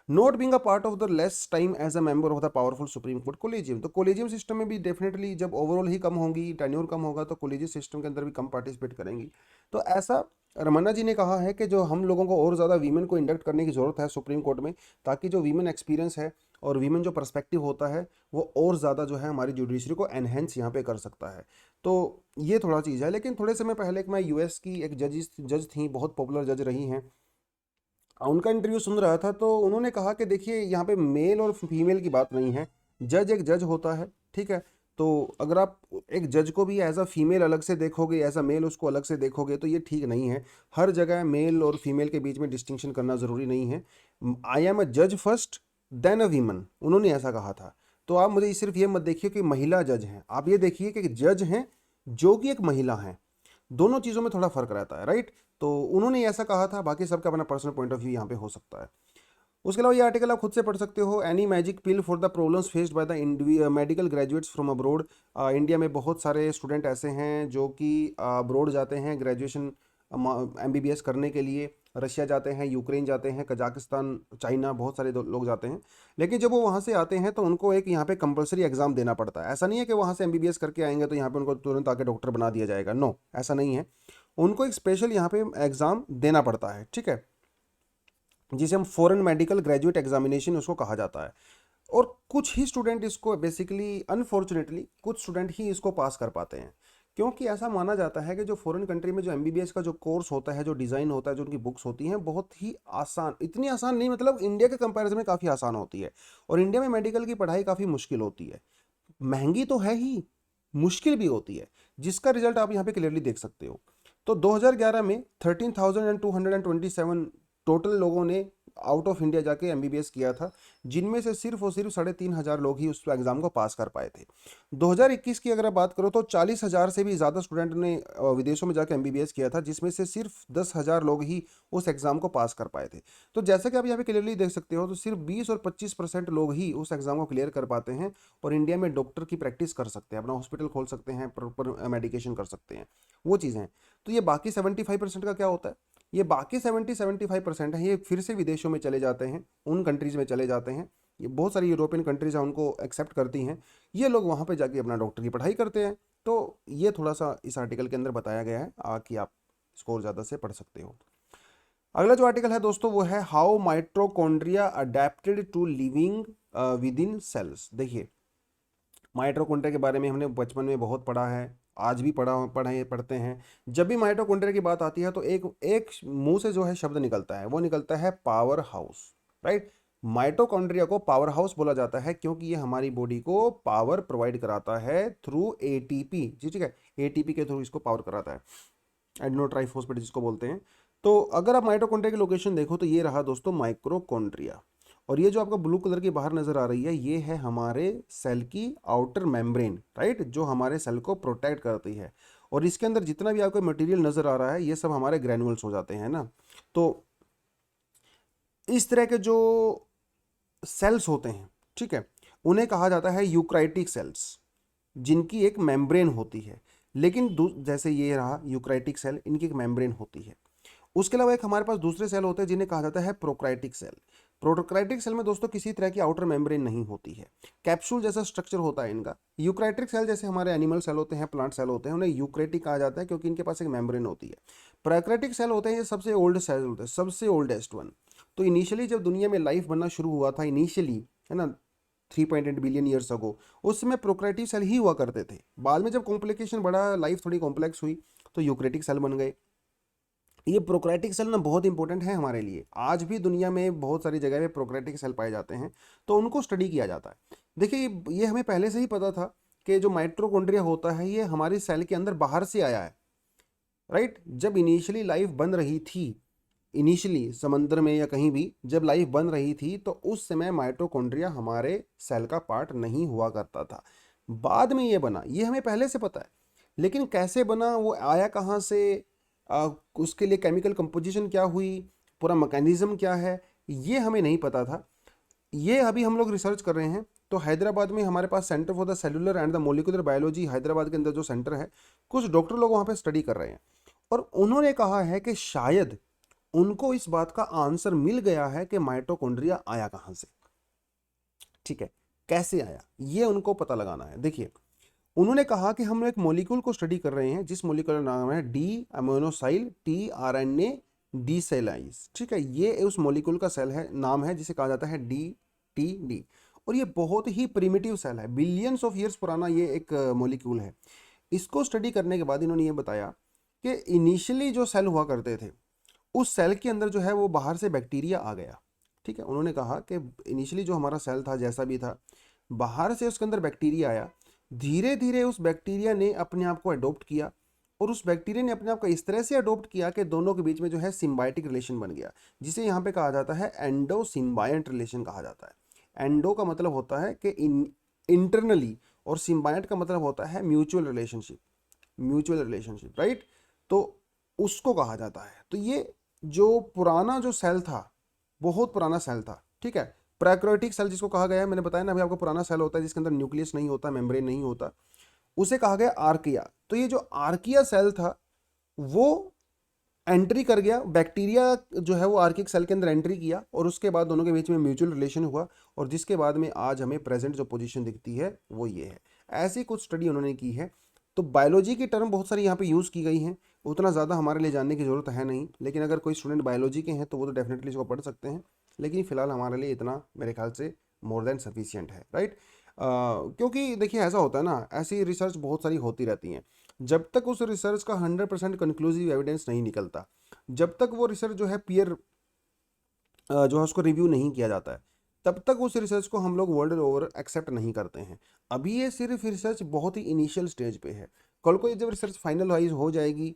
Not being a part of the less time as a member of the powerful supreme court collegium, तो कोलेजियम सिस्टम में भी डेफिनेटली जब ओवरऑल ही कम होंगी, टेन्योर कम होगा, तो कोलेजियम सिस्टम के अंदर भी कम पार्टिसिपेट करेंगी। तो ऐसा रमन्ना जी ने कहा है कि जो हम लोगों को और ज़्यादा वीमेन को इंडक्ट करने की ज़रूरत है सुप्रीम कोर्ट में, ताकि जो वीमेन एक्सपीरियंस है और वीमेन जो पर्सपेक्टिव होता है वो और ज़्यादा जो है हमारी जुडिशरी को एनहेंस यहाँ पे कर सकता है। तो ये थोड़ा चीज़ है। लेकिन थोड़े समय पहले एक मैं यूएस की एक जज थी, बहुत पॉपुलर जज रही हैं, उनका इंटरव्यू सुन रहा था तो उन्होंने कहा कि देखिए यहाँ पे मेल और फीमेल की बात नहीं है, जज एक जज होता है, ठीक है। तो अगर आप एक जज को भी एज अ फीमेल अलग से देखोगे, एज अ मेल उसको अलग से देखोगे, तो ये ठीक नहीं है। हर जगह मेल और फीमेल के बीच में डिस्टिंक्शन करना ज़रूरी नहीं है। आई एम अ जज फर्स्ट देन अ वीमन, उन्होंने ऐसा कहा था। तो आप मुझे सिर्फ ये मत देखिए कि महिला जज हैं, आप ये देखिए कि जज हैं जो कि एक महिला हैं। दोनों चीज़ों में थोड़ा फर्क रहता है, राइट। तो उन्होंने ऐसा कहा था, बाकी सबका अपना पर्सनल पॉइंट ऑफ व्यू यहाँ पे हो सकता है। उसके अलावा ये आर्टिकल आप खुद से पढ़ सकते हो, any magic pill for the problems faced by the medical graduates from abroad. India में बहुत सारे स्टूडेंट ऐसे हैं जो कि अब्रोड जाते हैं ग्रेजुएशन एमबीबीएस करने के लिए, रशिया जाते हैं, यूक्रेन जाते हैं, कजाकिस्तान, चाइना, बहुत सारे लोग जाते हैं। लेकिन जब वो वहाँ से आते हैं तो उनको एक यहाँ पे कंपलसरी एग्जाम देना पड़ता है। ऐसा नहीं है कि वहाँ से एमबीबीएस करके आएंगे तो यहाँ पे उनको तुरंत आके डॉक्टर बना दिया जाएगा, नो, ऐसा नहीं है। उनको एक स्पेशल यहाँ पे एग्ज़ाम देना पड़ता है, ठीक है, जिसे हम फॉरेन मेडिकल ग्रेजुएट एग्जामिनेशन उसको कहा जाता है। और कुछ ही स्टूडेंट इसको बेसिकली, अनफॉर्चुनेटली कुछ स्टूडेंट ही इसको पास कर पाते हैं, क्योंकि ऐसा माना जाता है कि जो फॉरेन कंट्री में जो एमबीबीएस का जो कोर्स होता है, जो डिज़ाइन होता है, जो उनकी बुक्स होती हैं, बहुत ही आसान, इतनी आसान नहीं, मतलब इंडिया के कंपैरिजन में काफ़ी आसान होती है। और इंडिया में मेडिकल की पढ़ाई काफ़ी मुश्किल होती है, महंगी तो है ही, मुश्किल भी होती है, जिसका रिजल्ट आप यहाँ पे क्लियरली देख सकते हो। तो 2011 में 13,227 टोटल लोगों ने आउट ऑफ इंडिया जाके एमबीबीएस किया था, जिनमें से सिर्फ और सिर्फ 3,500 लोग ही उस एग्ज़ाम को पास कर पाए थे। 2021 की अगर आप बात करो तो 40,000 से भी ज़्यादा स्टूडेंट ने विदेशों में जाकर एमबीबीएस किया था, जिसमें से सिर्फ 10,000 लोग ही उस एग्ज़ाम को पास कर पाए थे। तो जैसा कि आप यहाँ पे क्लियरली देख सकते हो, तो सिर्फ 20 और 25% लोग ही उस एग्ज़ाम को क्लियर कर पाते हैं और इंडिया में डॉक्टर की प्रैक्टिस कर सकते हैं, अपना हॉस्पिटल खोल सकते हैं, प्रॉपर मेडिकेशन कर सकते हैं, वो चीज़ें हैं। तो ये बाकी 75% का क्या होता है? ये बाकी 75% है, ये फिर से विदेशों में चले जाते हैं, उन कंट्रीज़ में चले जाते हैं। ये बहुत सारी यूरोपियन कंट्रीज़ हैं, उनको एक्सेप्ट करती हैं, ये लोग वहाँ पे जाके अपना डॉक्टर की पढ़ाई करते हैं। तो ये थोड़ा सा इस आर्टिकल के अंदर बताया गया है, कि आप इसको ज़्यादा से पढ़ सकते हो। अगला जो आर्टिकल है दोस्तों वो है how mitochondria adapted to living within cells. देखिए, माइटोकॉन्ड्रिया के बारे में हमने बचपन में बहुत पढ़ा है, आज भी पढ़ते हैं। जब भी माइटोकॉन्ड्रिया की बात आती है तो एक एक मुंह से जो है शब्द निकलता है, वो निकलता है पावर हाउस, राइट। माइटोकॉन्ड्रिया को पावर हाउस बोला जाता है क्योंकि ये हमारी बॉडी को पावर प्रोवाइड कराता है थ्रू एटीपी, जी ठीक है, एटीपी के थ्रू इसको पावर कराता है, एडेनोट्राइफॉस्फेट जिसको बोलते हैं। तो अगर आप माइटोकॉन्ड्रिया की लोकेशन देखो तो ये रहा दोस्तों माइक्रोकॉन्ड्रिया, और ये जो आपका ब्लू कलर की बाहर नजर आ रही है, ये है हमारे सेल की आउटर मेम्ब्रेन, राइट, जो हमारे सेल को प्रोटेक्ट करती है। और इसके अंदर जितना भी आपको मटेरियल नजर आ रहा है, ये सब हमारे ग्रैनुअल्स हो जाते हैं ना। तो इस तरह के जो सेल्स होते हैं, ठीक है, उन्हें कहा जाता है यूक्राइटिक सेल्स, जिनकी एक मेम्ब्रेन होती है। लेकिन जैसे ये रहा यूक्राइटिक सेल, इनकी एक मेम्ब्रेन होती है। उसके अलावा एक हमारे पास दूसरे सेल होते हैं जिन्हें कहा जाता है प्रोक्राइटिक सेल। प्रोक्राइटिक सेल में दोस्तों किसी तरह की आउटर मेम्ब्रेन नहीं होती है, कैप्सूल जैसा स्ट्रक्चर होता है इनका। यूक्राइटिक सेल जैसे हमारे एनिमल सेल होते हैं, प्लांट सेल होते हैं, उन्हें यूक्रेटिक कहा जाता है क्योंकि इनके पास एक मेम्ब्रेन होती है। प्रोक्राइटिक सेल होते हैं ये सबसे ओल्ड सेल होते हैं, सबसे ओल्डेस्ट वन। तो इनिशियली जब दुनिया में लाइफ बनना शुरू हुआ था, इनिशियली, है ना, 3.8 बिलियन ईयर्स अगो, उस समय प्रोकैरियोटिक सेल ही हुआ करते थे। बाद में जब कॉम्प्लिकेशन बढ़ा, लाइफ थोड़ी कॉम्प्लेक्स हुई, तो यूकैरियोटिक सेल बन गए। ये प्रोकैरियोटिक सेल ना बहुत इंपॉर्टेंट है हमारे लिए। आज भी दुनिया में बहुत सारी जगह पे प्रोकैरियोटिक सेल पाए जाते हैं, तो उनको स्टडी किया जाता है। देखिए, ये हमें पहले से ही पता था कि जो माइटोकॉन्ड्रिया होता है ये हमारी सेल के अंदर बाहर से आया है, राइट। जब इनिशियली लाइफ बन रही थी, इनिशियली समंदर में या कहीं भी जब लाइफ बन रही थी, तो उस समय माइटोकॉन्ड्रिया हमारे सेल का पार्ट नहीं हुआ करता था। बाद में ये बना, ये हमें पहले से पता है। लेकिन कैसे बना, वो आया कहाँ से, उसके लिए केमिकल कंपोजिशन क्या हुई, पूरा मैकेनिज्म क्या है, ये हमें नहीं पता था। ये अभी हम लोग रिसर्च कर रहे हैं। तो हैदराबाद में हमारे पास centre for the cellular and the molecular biology, Hyderabad के अंदर जो सेंटर है, कुछ डॉक्टर लोग वहाँ पे स्टडी कर रहे हैं, और उन्होंने कहा है कि शायद उनको इस बात का आंसर मिल गया है कि माइटोकॉन्ड्रिया आया कहाँ से। ठीक है, कैसे आया ये उनको पता लगाना है। देखिए, उन्होंने कहा कि हम एक मॉलिक्यूल को स्टडी कर रहे हैं जिस मॉलिक्यूल का नाम है D aminoacyl T RNA deacylase. ठीक है, ये उस मॉलिक्यूल का सेल है, नाम है जिसे कहा जाता है डी टी डी। और ये बहुत ही प्रिमिटिव सेल है, बिलियंस ऑफ ईयर्स पुराना ये एक मॉलिक्यूल है। इसको स्टडी करने के बाद इन्होंने ये बताया कि इनिशियली जो सेल हुआ करते थे, उस सेल के अंदर जो है वो बाहर से बैक्टीरिया आ गया। ठीक है, उन्होंने कहा कि इनिशियली जो हमारा सेल था जैसा भी था, बाहर से उसके अंदर बैक्टीरिया आया, धीरे धीरे उस बैक्टीरिया ने अपने आप को अडोप्ट किया, और उस बैक्टीरिया ने अपने आप को इस तरह से अडोप्ट किया कि दोनों के बीच में जो है सिम्बायोटिक रिलेशन बन गया, जिसे यहाँ पे कहा जाता है एंडो सिम्बायंट रिलेशन कहा जाता है। एंडो का मतलब होता है कि इंटरनली, और सिम्बायंट का मतलब होता है mutual relationship, mutual relationship, right. तो उसको कहा जाता है। तो ये जो पुराना जो सेल था, बहुत पुराना सेल था, ठीक है, प्रोकैरियोटिक सेल जिसको कहा गया है, मैंने बताया ना अभी आपको, पुराना सेल होता है जिसके अंदर न्यूक्लियस नहीं होता, मेम्ब्रेन नहीं होता, उसे कहा गया आर्किया। तो ये जो आर्किया सेल था वो एंट्री कर गया, बैक्टीरिया जो है वो आर्किक सेल के अंदर एंट्री किया, और उसके बाद दोनों के बीच में म्यूचुअल रिलेशन हुआ, और जिसके बाद में आज हमें प्रेजेंट जो पोजीशन दिखती है वो ये है। ऐसी कुछ स्टडी उन्होंने की है। तो बायोलॉजी की टर्म बहुत सारी यहाँ पे यूज़ की गई हैं, उतना ज़्यादा हमारे लिए जानने की ज़रूरत है नहीं, लेकिन अगर कोई स्टूडेंट बायोलॉजी के हैं तो वो तो डेफिनेटली इसको पढ़ सकते हैं, लेकिन फ़िलहाल हमारे लिए इतना मेरे ख्याल से मोर देन सफिशियंट है, राइट। क्योंकि देखिए ऐसा होता है ना, ऐसी रिसर्च बहुत सारी होती रहती हैं, जब तक उस रिसर्च का 100% कंक्लूसिव एविडेंस नहीं निकलता, जब तक वो रिसर्च जो है पीयर जो है उसको रिव्यू नहीं किया जाता है, तब तक उस रिसर्च को हम लोग वर्ल्ड ओवर एक्सेप्ट नहीं करते हैं। अभी ये सिर्फ रिसर्च बहुत ही इनिशियल स्टेज पे है। कल को ये जब रिसर्च फाइनलाइज हो जाएगी,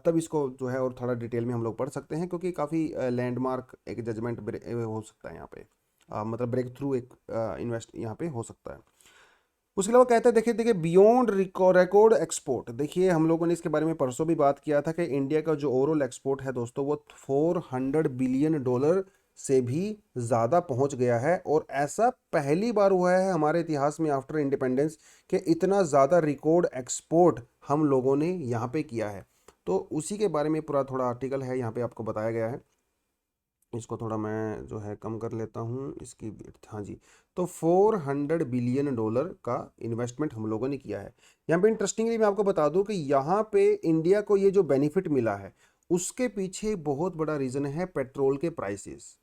तब इसको जो है और थोड़ा डिटेल में हम लोग पढ़ सकते हैं, क्योंकि काफ़ी लैंडमार्क एक जजमेंट हो सकता है यहाँ पे, मतलब ब्रेक थ्रू एक इन्वेस्ट यहाँ पे हो सकता है। उसके अलावा कहते हैं, देखिए देखिए बियॉन्ड रिकॉर्ड एक्सपोर्ट, देखिए हम लोगों ने इसके बारे में परसों भी बात किया था कि इंडिया का जो ओवरऑल एक्सपोर्ट है दोस्तों, वो $400 बिलियन से भी ज़्यादा पहुंच गया है। और ऐसा पहली बार हुआ है हमारे इतिहास में आफ्टर इंडिपेंडेंस कि इतना ज़्यादा रिकॉर्ड एक्सपोर्ट हम लोगों ने यहाँ पे किया है। तो उसी के बारे में पूरा थोड़ा आर्टिकल है यहाँ पे आपको बताया गया है। इसको थोड़ा मैं जो है कम कर लेता हूँ इसकी विड्थ। हाँ जी, तो $400 बिलियन का इन्वेस्टमेंट हम लोगों ने किया है यहाँ पे। इंटरेस्टिंगली मैं आपको बता दूं कि यहाँ पे इंडिया को ये जो बेनिफिट मिला है, उसके पीछे बहुत बड़ा रीज़न है पेट्रोल के प्राइसेस।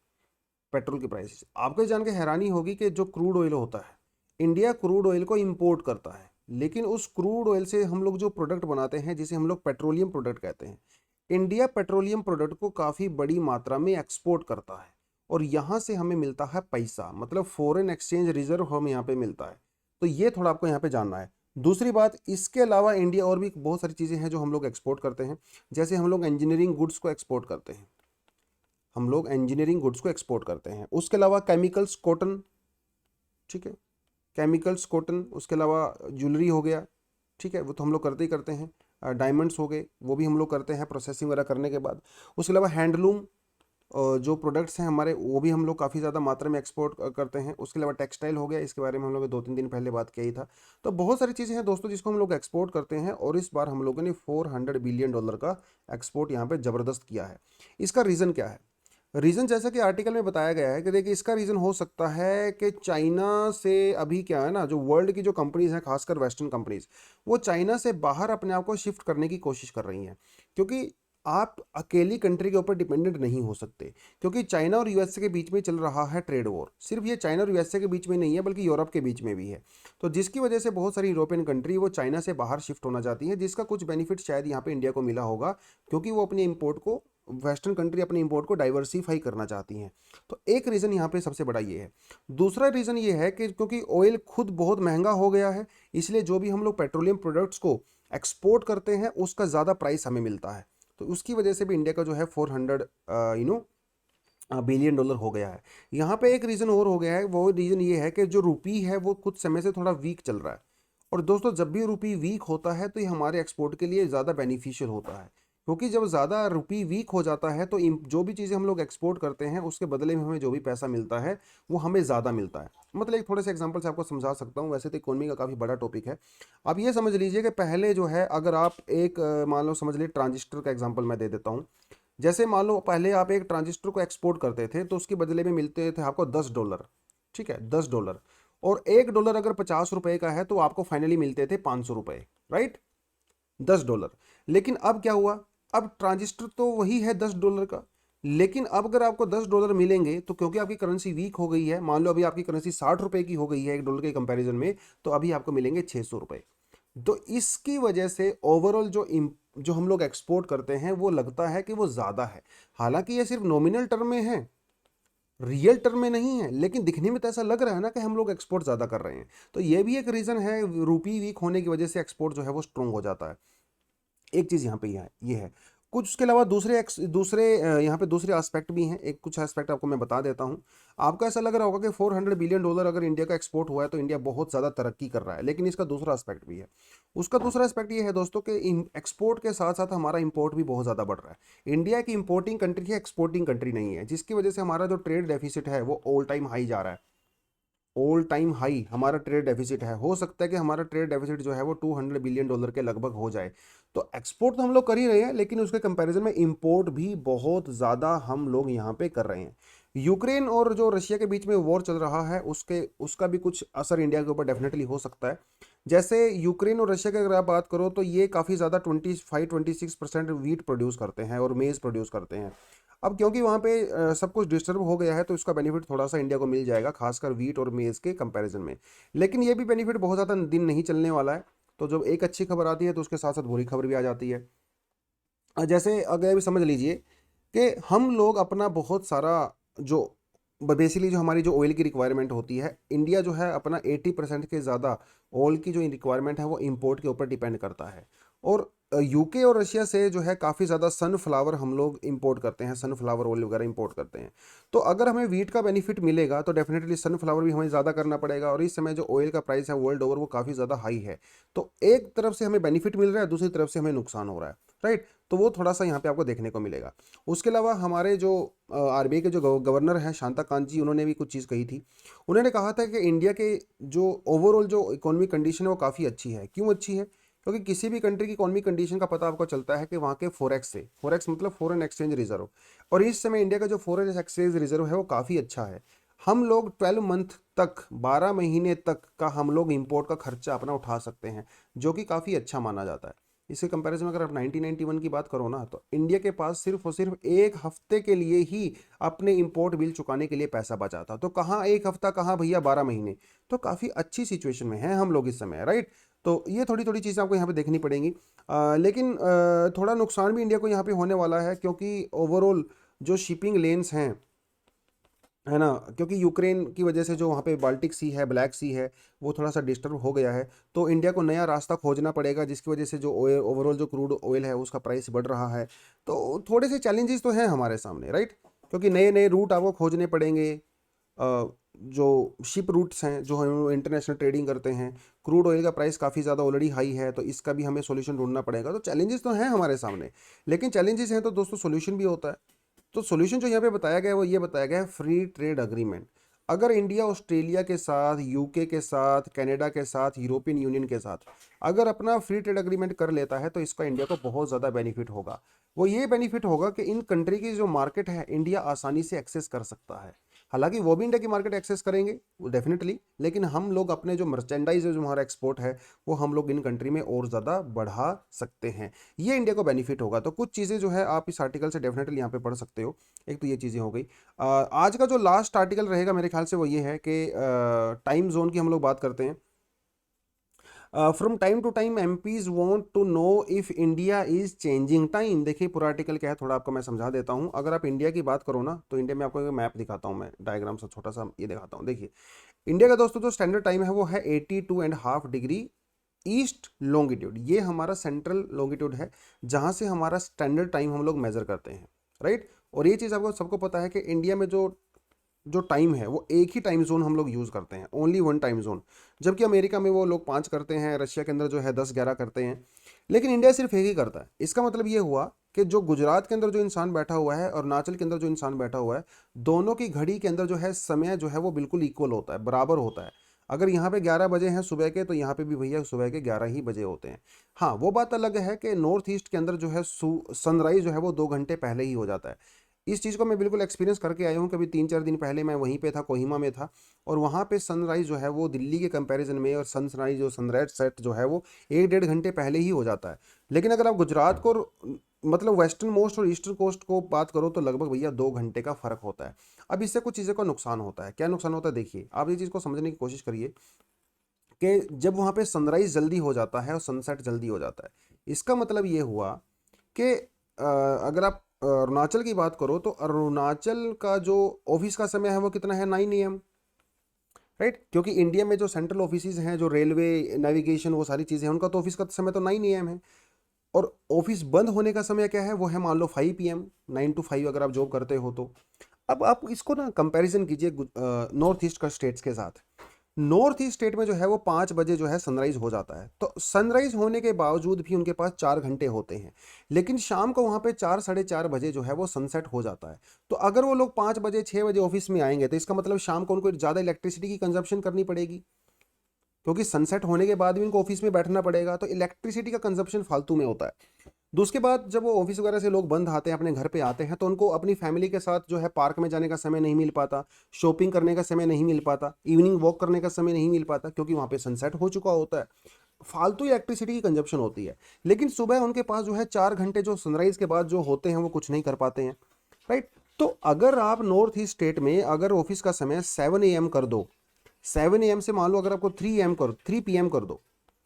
पेट्रोल के प्राइसेस आपको जान के हैरानी होगी कि जो क्रूड ऑयल होता है, इंडिया क्रूड ऑयल को इंपोर्ट करता है, लेकिन उस क्रूड ऑयल से हम लोग जो प्रोडक्ट बनाते हैं जिसे हम लोग पेट्रोलियम प्रोडक्ट कहते हैं, इंडिया पेट्रोलियम प्रोडक्ट को काफ़ी बड़ी मात्रा में एक्सपोर्ट करता है, और यहाँ से हमें मिलता है पैसा, मतलब फॉरेन एक्सचेंज रिजर्व हमें यहाँ पे मिलता है। तो ये थोड़ा आपको यहाँ पे जानना है। दूसरी बात, इसके अलावा इंडिया और भी बहुत सारी चीज़ें हैं जो हम लोग एक्सपोर्ट करते हैं, जैसे हम लोग इंजीनियरिंग गुड्स को एक्सपोर्ट करते हैं, हम लोग इंजीनियरिंग गुड्स को एक्सपोर्ट करते हैं। उसके अलावा केमिकल्स, कॉटन, ठीक है, केमिकल्स, कॉटन, उसके अलावा ज्वेलरी हो गया, ठीक है, वो तो हम लोग करते ही करते हैं। डायमंड्स हो गए, वो भी हम लोग करते हैं प्रोसेसिंग वगैरह करने के बाद। उसके अलावा हैंडलूम जो प्रोडक्ट्स हैं हमारे, वो भी हम लोग काफ़ी ज़्यादा मात्रा में एक्सपोर्ट करते हैं। उसके अलावा टेक्सटाइल हो गया, इसके बारे में हम लोग 2-3 दिन पहले बात किया ही था। तो बहुत सारी चीज़ें हैं दोस्तों जिसको हम लोग एक्सपोर्ट करते हैं, और इस बार हम लोगों ने $400 बिलियन का एक्सपोर्ट यहाँ पे ज़बरदस्त किया है। इसका रीज़न क्या है? रीज़न जैसा कि आर्टिकल में बताया गया है कि देखिए, इसका रीज़न हो सकता है कि चाइना से अभी क्या है ना, जो वर्ल्ड की जो कंपनीज़ हैं, खासकर वेस्टर्न कंपनीज़, वो चाइना से बाहर अपने आप को शिफ्ट करने की कोशिश कर रही हैं, क्योंकि आप अकेली कंट्री के ऊपर डिपेंडेंट नहीं हो सकते, क्योंकि चाइना और यूएसए के बीच में चल रहा है ट्रेड वॉर। सिर्फ ये चाइना और यूएसए के बीच में नहीं है, बल्कि यूरोप के बीच में भी है। तो जिसकी वजह से बहुत सारी यूरोपियन कंट्री वो चाइना से बाहर शिफ्ट होना चाहती है, जिसका कुछ बेनिफिट शायद यहाँ पे इंडिया को मिला होगा, क्योंकि वो अपने इम्पोर्ट को, वेस्टर्न कंट्री अपने इंपोर्ट को डाइवर्सिफाई करना चाहती हैं। तो एक रीज़न यहाँ पे सबसे बड़ा ये है। दूसरा रीज़न ये है कि क्योंकि ऑयल खुद बहुत महंगा हो गया है, इसलिए जो भी हम लोग पेट्रोलियम प्रोडक्ट्स को एक्सपोर्ट करते हैं उसका ज़्यादा प्राइस हमें मिलता है। तो उसकी वजह से भी इंडिया का जो है 400 बिलियन डॉलर हो गया है। यहाँ पे एक रीज़न और हो गया है, वो रीज़न ये है कि जो रुपी है वो कुछ समय से थोड़ा वीक चल रहा है। और दोस्तों जब भी रुपी वीक होता है तो ये हमारे एक्सपोर्ट के लिए ज़्यादा बेनिफिशियल होता है, क्योंकि जब ज़्यादा रुपी वीक हो जाता है तो जो भी चीज़ें हम लोग एक्सपोर्ट करते हैं उसके बदले में हमें जो भी पैसा मिलता है वो हमें ज़्यादा मिलता है। मतलब एक थोड़े से एग्जांपल से आपको समझा सकता हूँ, वैसे तो इकोनॉमी का काफ़ी बड़ा टॉपिक है। आप ये समझ लीजिए कि पहले जो है, अगर आप एक मान लो समझ लीजिए ट्रांजिस्टर का एग्जाम्पल मैं दे देता हूँ। जैसे मान लो पहले आप एक ट्रांजिस्टर को एक्सपोर्ट करते थे तो उसके बदले में मिलते थे आपको $10। ठीक है, $10। और $1 अगर ₹50 का है तो आपको फाइनली मिलते थे ₹500, राइट, $10। लेकिन अब क्या हुआ, अब ट्रांजिस्टर तो वही है $10 का, लेकिन अब अगर आपको $10 मिलेंगे तो क्योंकि आपकी करेंसी वीक हो गई है, मान लो अभी आपकी करेंसी ₹60 की हो गई है $1 के कंपैरिजन में, तो अभी आपको मिलेंगे ₹600। तो इसकी वजह से ओवरऑल जो हम लोग एक्सपोर्ट करते हैं वो लगता है कि वो ज़्यादा है। हालांकि ये सिर्फ नॉमिनल टर्म में है, रियल टर्म में नहीं है, लेकिन दिखने में तो ऐसा लग रहा है ना कि हम लोग एक्सपोर्ट ज़्यादा कर रहे हैं। तो ये भी एक रीज़न है, रूपी वीक होने की वजह से एक्सपोर्ट जो है वो स्ट्रॉन्ग हो जाता है। एक चीज़ यहाँ पे ये है। कुछ उसके अलावा यहाँ पे दूसरे एस्पेक्ट भी हैं। एक कुछ एस्पेक्ट आपको मैं बता देता हूँ। आपको ऐसा लग रहा होगा कि $400 बिलियन अगर इंडिया का एक्सपोर्ट हुआ है तो इंडिया बहुत ज़्यादा तरक्की कर रहा है, लेकिन इसका दूसरा एस्पेक्ट भी है। उसका दूसरा एस्पेक्ट ये है दोस्तों कि एक्सपोर्ट के साथ साथ हमारा इंपोर्ट भी बहुत ज़्यादा बढ़ रहा है। इंडिया की इंपोर्टिंग कंट्री है, एक्सपोर्टिंग कंट्री नहीं है, जिसकी वजह से हमारा जो ट्रेड डेफिसिट है वो ऑल टाइम हाई जा रहा है। ऑल टाइम हाई हमारा ट्रेड डेफिसिट है। हो सकता है कि हमारा ट्रेड डेफिसिट जो है वो $200 बिलियन के लगभग हो जाए। तो एक्सपोर्ट तो हम लोग कर ही रहे हैं, लेकिन उसके कंपैरिजन में इंपोर्ट भी बहुत ज़्यादा हम लोग यहाँ पे कर रहे हैं। यूक्रेन और जो रशिया के बीच में वॉर चल रहा है उसका भी कुछ असर इंडिया के ऊपर डेफिनेटली हो सकता है। जैसे यूक्रेन और रशिया की अगर आप बात करो तो ये काफ़ी ज़्यादा 25-26% वीट प्रोड्यूस करते हैं और मेज़ प्रोड्यूस करते हैं। अब क्योंकि वहाँ पे सब कुछ डिस्टर्ब हो गया है तो इसका बेनिफिट थोड़ा सा इंडिया को मिल जाएगा, खासकर वीट और मेज़ के कंपैरिजन में। लेकिन ये भी बेनिफिट बहुत ज़्यादा दिन नहीं चलने वाला है। तो जब एक अच्छी खबर आती है तो उसके साथ साथ बुरी खबर भी आ जाती है। जैसे अगर भी समझ लीजिए कि हम लोग अपना बहुत सारा जो बेसिकली जो हमारी जो ऑयल की रिक्वायरमेंट होती है, इंडिया जो है अपना 80% के ज़्यादा ऑयल की जो रिक्वायरमेंट है वो इंपोर्ट के ऊपर डिपेंड करता है। और यूके और रशिया से जो है काफ़ी ज़्यादा सनफ्लावर हम लोग इंपोर्ट करते हैं, सनफ्लावर ऑयल वगैरह इंपोर्ट करते हैं। तो अगर हमें वीट का बेनिफिट मिलेगा तो डेफिनेटली सनफ्लावर भी हमें ज़्यादा करना पड़ेगा, और इस समय जो ऑयल का प्राइस है वर्ल्ड ओवर वो काफ़ी ज़्यादा हाई है। तो एक तरफ से हमें बेनिफिट मिल रहा है, दूसरी तरफ से हमें नुकसान हो रहा है, राइट। तो वो थोड़ा सा यहाँ पे आपको देखने को मिलेगा। उसके अलावा हमारे जो आरबीआई के जो गवर्नर हैं शांता कांत जी, उन्होंने भी कुछ चीज़ कही थी। उन्होंने कहा था कि इंडिया के जो ओवरऑल जो इकोनॉमिक कंडीशन है वो काफ़ी अच्छी है। क्यों अच्छी है? क्योंकि किसी भी कंट्री की इकोनॉमिक कंडीशन का पता आपको चलता है कि वहाँ के फॉरेक्स से, फॉरेक्स मतलब फॉरेन एक्सचेंज रिजर्व, और इस समय इंडिया का जो फॉरेन एक्सचेंज रिजर्व है वो काफ़ी अच्छा है। हम लोग 12 मंथ तक, 12 महीने तक का हम लोग इंपोर्ट का खर्चा अपना उठा सकते हैं, जो कि काफ़ी अच्छा माना जाता है। इसके कंपैरिजन में अगर आप 1991 की बात करो ना, तो इंडिया के पास सिर्फ और सिर्फ एक हफ्ते के लिए ही अपने इंपोर्ट बिल चुकाने के लिए पैसा बचा था। तो कहाँ एक हफ्ता, कहाँ भैया 12 महीने। तो काफ़ी अच्छी सिचुएशन में हैं हम लोग इस समय, राइट। तो ये थोड़ी थोड़ी चीज़ें आपको यहाँ पे देखनी पड़ेंगी। लेकिन थोड़ा नुकसान भी इंडिया को यहाँ पे होने वाला है, क्योंकि ओवरऑल जो शिपिंग लेन्स हैं, है ना, क्योंकि यूक्रेन की वजह से जो वहाँ पे बाल्टिक सी है, ब्लैक सी है, वो थोड़ा सा डिस्टर्ब हो गया है। तो इंडिया को नया रास्ता खोजना पड़ेगा, जिसकी वजह से जो ऑयल, ओवरऑल जो क्रूड ऑयल है उसका प्राइस बढ़ रहा है। तो थोड़े से चैलेंजेस तो हैं हमारे सामने, राइट, क्योंकि नए नए रूट आपको खोजने पड़ेंगे। जो शिप रूट्स हैं, जो हम इंटरनेशनल ट्रेडिंग करते हैं, क्रूड ऑयल का प्राइस काफ़ी ज़्यादा ऑलरेडी हाई है, तो इसका भी हमें सॉल्यूशन ढूंढना पड़ेगा। तो चैलेंजेस तो हैं हमारे सामने, लेकिन चैलेंजेस हैं तो दोस्तों सॉल्यूशन भी होता है। तो सॉल्यूशन जो यहाँ पे बताया गया है वो ये बताया गया है, फ्री ट्रेड अग्रीमेंट। अगर इंडिया ऑस्ट्रेलिया के साथ, यूके के साथ, कनाडा के साथ, यूरोपियन यूनियन के साथ अगर अपना फ्री ट्रेड अग्रीमेंट कर लेता है तो इसका इंडिया को बहुत ज़्यादा बेनिफिट होगा। वो ये बेनिफिट होगा कि इन कंट्री की जो मार्केट है इंडिया आसानी से एक्सेस कर सकता है। हालांकि वो भी इंडिया की मार्केट एक्सेस करेंगे वो डेफिनेटली, लेकिन हम लोग अपने जो मर्चेंडाइज है, जो हमारा एक्सपोर्ट है, वो हम लोग इन कंट्री में और ज़्यादा बढ़ा सकते हैं। ये इंडिया को बेनिफिट होगा। तो कुछ चीज़ें जो है आप इस आर्टिकल से डेफिनेटली यहाँ पे पढ़ सकते हो। एक तो ये चीज़ें हो गई। आज का जो लास्ट आर्टिकल रहेगा मेरे ख्याल से वो ये है कि टाइम जोन की हम लोग बात करते हैं। From time to time MPs want to know if India is changing time. देखिए पूरा आर्टिकल क्या है, थोड़ा आपको मैं समझा देता हूँ। अगर आप इंडिया की बात करो ना, तो इंडिया में आपको एक मैप दिखाता हूँ, मैं डायग्राम से छोटा सा ये दिखाता हूँ। देखिए इंडिया का दोस्तों जो स्टैंडर्ड टाइम है वो है 82.5 डिग्री ईस्ट लॉन्गिट्यूड। ये हमारा सेंट्रल लॉन्गिट्यूड है जहाँ से हमारा स्टैंडर्ड टाइम हम लोग मेजर करते हैं, राइट। और ये चीज़ आपको सबको पता है कि इंडिया में जो जो टाइम है वो एक ही टाइम जोन हम लोग यूज़ करते हैं, ओनली वन टाइम जोन। जबकि अमेरिका में वो लोग 5 करते हैं, रशिया के अंदर जो है 10-11 करते हैं, लेकिन इंडिया सिर्फ एक ही करता है। इसका मतलब ये हुआ कि जो गुजरात के अंदर जो इंसान बैठा हुआ है और अरुणाचल के अंदर जो इंसान बैठा हुआ है, दोनों की घड़ी के अंदर जो है समय जो है वो बिल्कुल इक्वल होता है, बराबर होता है। अगर यहाँ पे 11 बजे हैं सुबह के, तो यहाँ पे भी भैया सुबह के 11 ही बजे होते हैं। हाँ, वो बात अलग है कि नॉर्थ ईस्ट के अंदर जो है सनराइज जो है वो 2 घंटे पहले ही हो जाता है। इस चीज़ को मैं बिल्कुल एक्सपीरियंस करके आया हूँ। कभी 3-4 दिन पहले मैं वहीं पे था, कोहिमा में था, और वहाँ पे सनराइज़ जो है वो दिल्ली के कंपैरिजन में, और सनराइज जो सनराइज सेट जो है वो 1-1.5 घंटे पहले ही हो जाता है। लेकिन अगर आप गुजरात को मतलब वेस्टर्न मोस्ट और ईस्टर्न कोस्ट को बात करो तो लगभग भैया 2 घंटे का फ़र्क होता है। अब इससे कुछ चीज़ों का नुकसान होता है। क्या नुकसान होता है, देखिए आप ये चीज़ को समझने की कोशिश करिए कि जब वहाँ पे सनराइज़ जल्दी हो जाता है और सनसेट जल्दी हो जाता है, इसका मतलब ये हुआ कि अगर आप अरुणाचल की बात करो तो अरुणाचल का जो ऑफिस का समय है वो कितना है, 9 AM, राइट। क्योंकि इंडिया में जो सेंट्रल ऑफिसेज हैं, जो रेलवे नेविगेशन वो सारी चीज़ें हैं, उनका तो ऑफिस का समय तो 9 AM है। और ऑफिस बंद होने का समय क्या है, वो है मान लो 5 PM, 9 to 5 अगर आप जॉब करते हो तो। अब आप इसको ना कंपैरिजन कीजिए नॉर्थ ईस्ट का स्टेट्स के साथ। नॉर्थ ईस्ट स्टेट में जो है वो 5 बजे जो है सनराइज हो जाता है, तो सनराइज होने के बावजूद भी उनके पास 4 घंटे होते हैं। लेकिन शाम को वहाँ पे 4-4:30 बजे जो है वो सनसेट हो जाता है। तो अगर वो लोग 5 बजे 6 बजे ऑफिस में आएंगे, तो इसका मतलब शाम को उनको ज़्यादा इलेक्ट्रिसिटी की कंजप्शन करनी पड़ेगी, क्योंकि सनसेट होने के बाद भी उनको ऑफिस में बैठना पड़ेगा, तो इलेक्ट्रिसिटी का कंजप्शन फालतू में होता है। उसके बाद जब वो ऑफिस वगैरह से लोग बंद आते हैं, अपने घर पे आते हैं, तो उनको अपनी फैमिली के साथ जो है पार्क में जाने का समय नहीं मिल पाता, शॉपिंग करने का समय नहीं मिल पाता, इवनिंग वॉक करने का समय नहीं मिल पाता, क्योंकि वहाँ पे सनसेट हो चुका होता है। फालतू इलेक्ट्रिसिटी की कंजप्शन होती है। लेकिन सुबह उनके पास जो है 4 घंटे जो सनराइज के बाद जो होते हैं वो कुछ नहीं कर पाते हैं, राइट। तो अगर आप नॉर्थ ईस्ट स्टेट में अगर ऑफिस का समय 7 AM कर दो, 7 AM से मान लो अगर आपको 3 PM कर दो,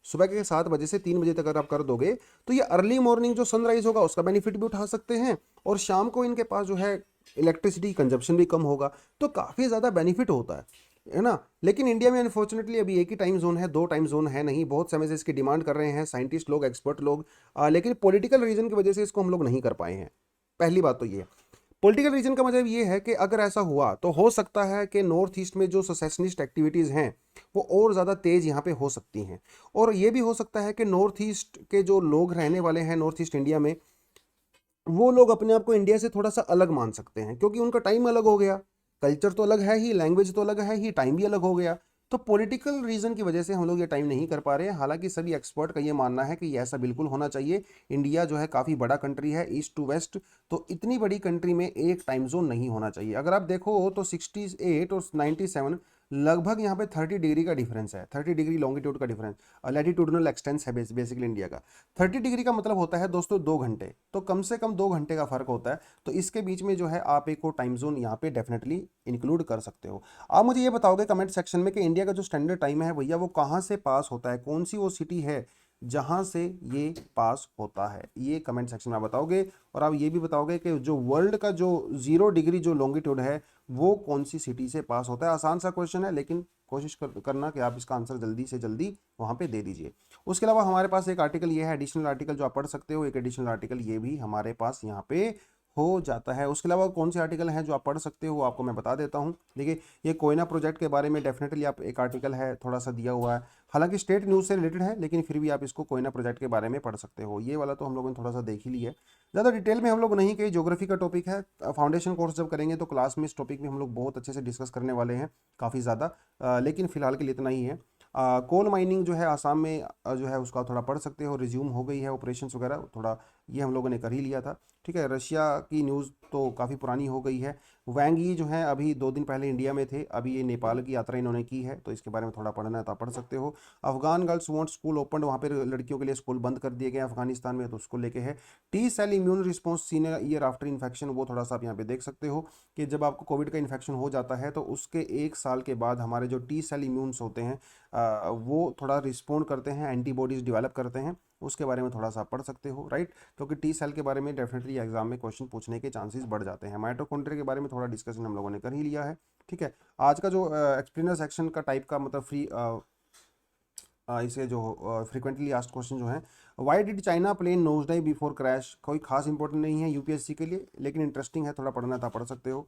सुबह के 7 बजे से 3 बजे तक अगर आप कर दोगे, तो ये अर्ली मॉर्निंग जो सनराइज होगा उसका बेनिफिट भी उठा सकते हैं, और शाम को इनके पास जो है इलेक्ट्रिसिटी कंजप्शन भी कम होगा। तो काफ़ी ज़्यादा बेनिफिट होता है ना। लेकिन इंडिया में अनफॉर्चुनेटली अभी एक ही टाइम जोन है, 2 टाइम जोन है नहीं। बहुत समय से इसकी डिमांड कर रहे हैं साइंटिस्ट लोग, एक्सपर्ट लोग, लेकिन पॉलिटिकल रीजन की वजह से इसको हम लोग नहीं कर पाए हैं। पहली बात तो ये है। पॉलिटिकल रीजन का मतलब ये है कि अगर ऐसा हुआ तो हो सकता है कि नॉर्थ ईस्ट में जो सेसेशनिस्ट एक्टिविटीज़ हैं वो और ज़्यादा तेज़ यहाँ पे हो सकती हैं। और ये भी हो सकता है कि नॉर्थ ईस्ट के जो लोग रहने वाले हैं नॉर्थ ईस्ट इंडिया में, वो लोग अपने आप को इंडिया से थोड़ा सा अलग मान सकते हैं, क्योंकि उनका टाइम अलग हो गया, कल्चर तो अलग है ही, लैंग्वेज तो अलग है ही, टाइम भी अलग हो गया। तो पॉलिटिकल रीजन की वजह से हम लोग ये टाइम नहीं कर पा रहे हैं। हालांकि सभी एक्सपर्ट का ये मानना है कि ये ऐसा बिल्कुल होना चाहिए। इंडिया जो है काफ़ी बड़ा कंट्री है, ईस्ट टू वेस्ट, तो इतनी बड़ी कंट्री में एक टाइम जोन नहीं होना चाहिए। अगर आप देखो तो 68 और 97 लगभग यहाँ पे 30 डिग्री का डिफरेंस है, 30 डिग्री लॉन्गिट्यूड का डिफरेंस, लैटिट्यूडनल एक्सटेंस है बेसिकली इंडिया का। 30 डिग्री का मतलब होता है दोस्तों 2 घंटे, तो कम से कम 2 घंटे का फर्क होता है। तो इसके बीच में जो है आप एक को टाइम जोन यहाँ पे डेफिनेटली इंक्लूड कर सकते हो। आप मुझे ये बताओगे कमेंट सेक्शन में कि इंडिया का जो स्टैंडर्ड टाइम है भैया वो कहाँ से पास होता है, कौन सी वो सिटी है जहाँ से ये पास होता है, ये कमेंट सेक्शन में आप बताओगे। और आप ये भी बताओगे कि जो वर्ल्ड का जो 0 डिग्री जो लॉन्गिट्यूड है वो कौन सी सिटी से पास होता है। आसान सा क्वेश्चन है, लेकिन कोशिश करना कि आप इसका आंसर जल्दी से जल्दी वहाँ पे दे दीजिए। उसके अलावा हमारे पास एक आर्टिकल ये है, एडिशनल आर्टिकल जो आप पढ़ सकते हो, एक एडिशनल आर्टिकल ये भी हमारे पास यहाँ पे हो जाता है। उसके अलावा कौन से आर्टिकल हैं जो आप पढ़ सकते हो वो आपको मैं बता देता हूँ। देखिए ये कोयना प्रोजेक्ट के बारे में डेफिनेटली आप एक आर्टिकल है, थोड़ा सा दिया हुआ है, हालांकि स्टेट न्यूज़ से रिलेटेड है, लेकिन फिर भी आप इसको कोयना प्रोजेक्ट के बारे में पढ़ सकते हो। ये वाला तो हम लोगों ने थोड़ा सा देख ही लिया है, ज़्यादा डिटेल में हम लोग नहीं कही। ज्योग्राफी का टॉपिक है, फाउंडेशन कोर्स जब करेंगे तो क्लास में इस टॉपिक में हम लोग बहुत अच्छे से डिस्कस करने वाले हैं, काफ़ी ज़्यादा। लेकिन फिलहाल के लिए इतना ही है। कोल माइनिंग जो है आसाम में जो है उसका थोड़ा पढ़ सकते हो, रिज्यूम हो गई है, ऑपरेशंस वगैरह थोड़ा ये हम लोगों ने कर ही लिया था। ठीक है, रशिया की न्यूज़ तो काफ़ी पुरानी हो गई है। वैंग यी जो है अभी 2 दिन पहले इंडिया में थे, अभी ये नेपाल की यात्रा इन्होंने की है, तो इसके बारे में थोड़ा पढ़ना है तो आप पढ़ सकते हो। Afghan girls want school open, वहाँ पर लड़कियों के लिए स्कूल बंद कर दिए गए अफगानिस्तान में, तो उसको लेके है। T cell immune response seen year after infection, वो थोड़ा सा आप यहाँ पे देख सकते हो कि जब आपको कोविड का इन्फेक्शन हो जाता है तो उसके 1 साल के बाद हमारे जो टी सेल इम्यून्स होते हैं वो थोड़ा रिस्पॉन्ड करते हैं, एंटीबॉडीज डेवलप करते हैं, उसके बारे में थोड़ा सा आप पढ़ सकते हो, राइट। क्योंकि टी सेल के बारे में डेफिनेटली एग्जाम में क्वेश्चन पूछने के चांसेस बढ़ जाते हैं। माइटोकॉन्ड्रिया के बारे में थोड़ा डिस्कशन हम लोगों ने कर ही लिया है। ठीक है, आज का जो एक्सप्लेनर सेक्शन का टाइप का मतलब फ्री इसे जो फ्रीक्वेंटली आस्क्ड क्वेश्चन जो है, why did China plane nose dive before crash, कोई खास इंपॉर्टेंट नहीं है यूपीएससी के लिए, लेकिन इंटरेस्टिंग है, थोड़ा पढ़ना था पढ़ सकते हो।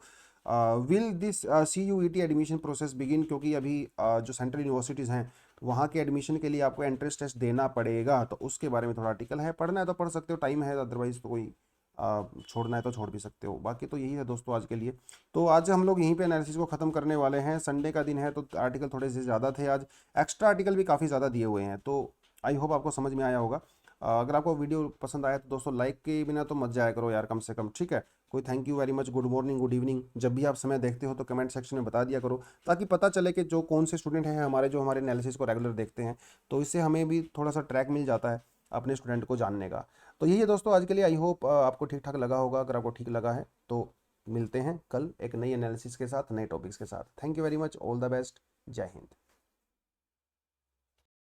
Will this CUET admission process begin, क्योंकि अभी जो सेंट्रल यूनिवर्सिटीज़ हैं वहाँ के एडमिशन के लिए आपको एंट्रेंस टेस्ट देना पड़ेगा, तो उसके बारे में थोड़ा आर्टिकल है, पढ़ना है तो पढ़ सकते हो, टाइम है, अदरवाइज तो कोई छोड़ना है तो छोड़ भी सकते हो। बाकी तो यही है दोस्तों आज के लिए। तो आज हम लोग यहीं पे एनालिसिस को ख़त्म करने वाले हैं। संडे का दिन है तो आर्टिकल थोड़े से ज़्यादा थे आज, एक्स्ट्रा आर्टिकल भी काफ़ी ज़्यादा दिए हुए हैं, तो आई होप आपको समझ में आया होगा। अगर आपको वीडियो पसंद आया तो दोस्तों लाइक के बिना तो मत जाया करो यार, कम से कम, ठीक है। कोई thank you very much, good morning, good evening, जब भी आप समय देखते हो तो कमेंट सेक्शन में बता दिया करो, ताकि पता चले कि जो कौन से स्टूडेंट हैं हमारे, जो हमारे एनालिसिस को रेगुलर देखते हैं, तो इससे हमें भी थोड़ा सा ट्रैक मिल जाता है अपने स्टूडेंट को जानने का। तो यही है दोस्तों आज के लिए, आई होप आपको ठीक ठाक लगा होगा। अगर आपको ठीक लगा है तो मिलते हैं कल एक नई एनालिसिस के साथ, नए टॉपिक्स के साथ। Thank you very much, all the best, जय हिंद।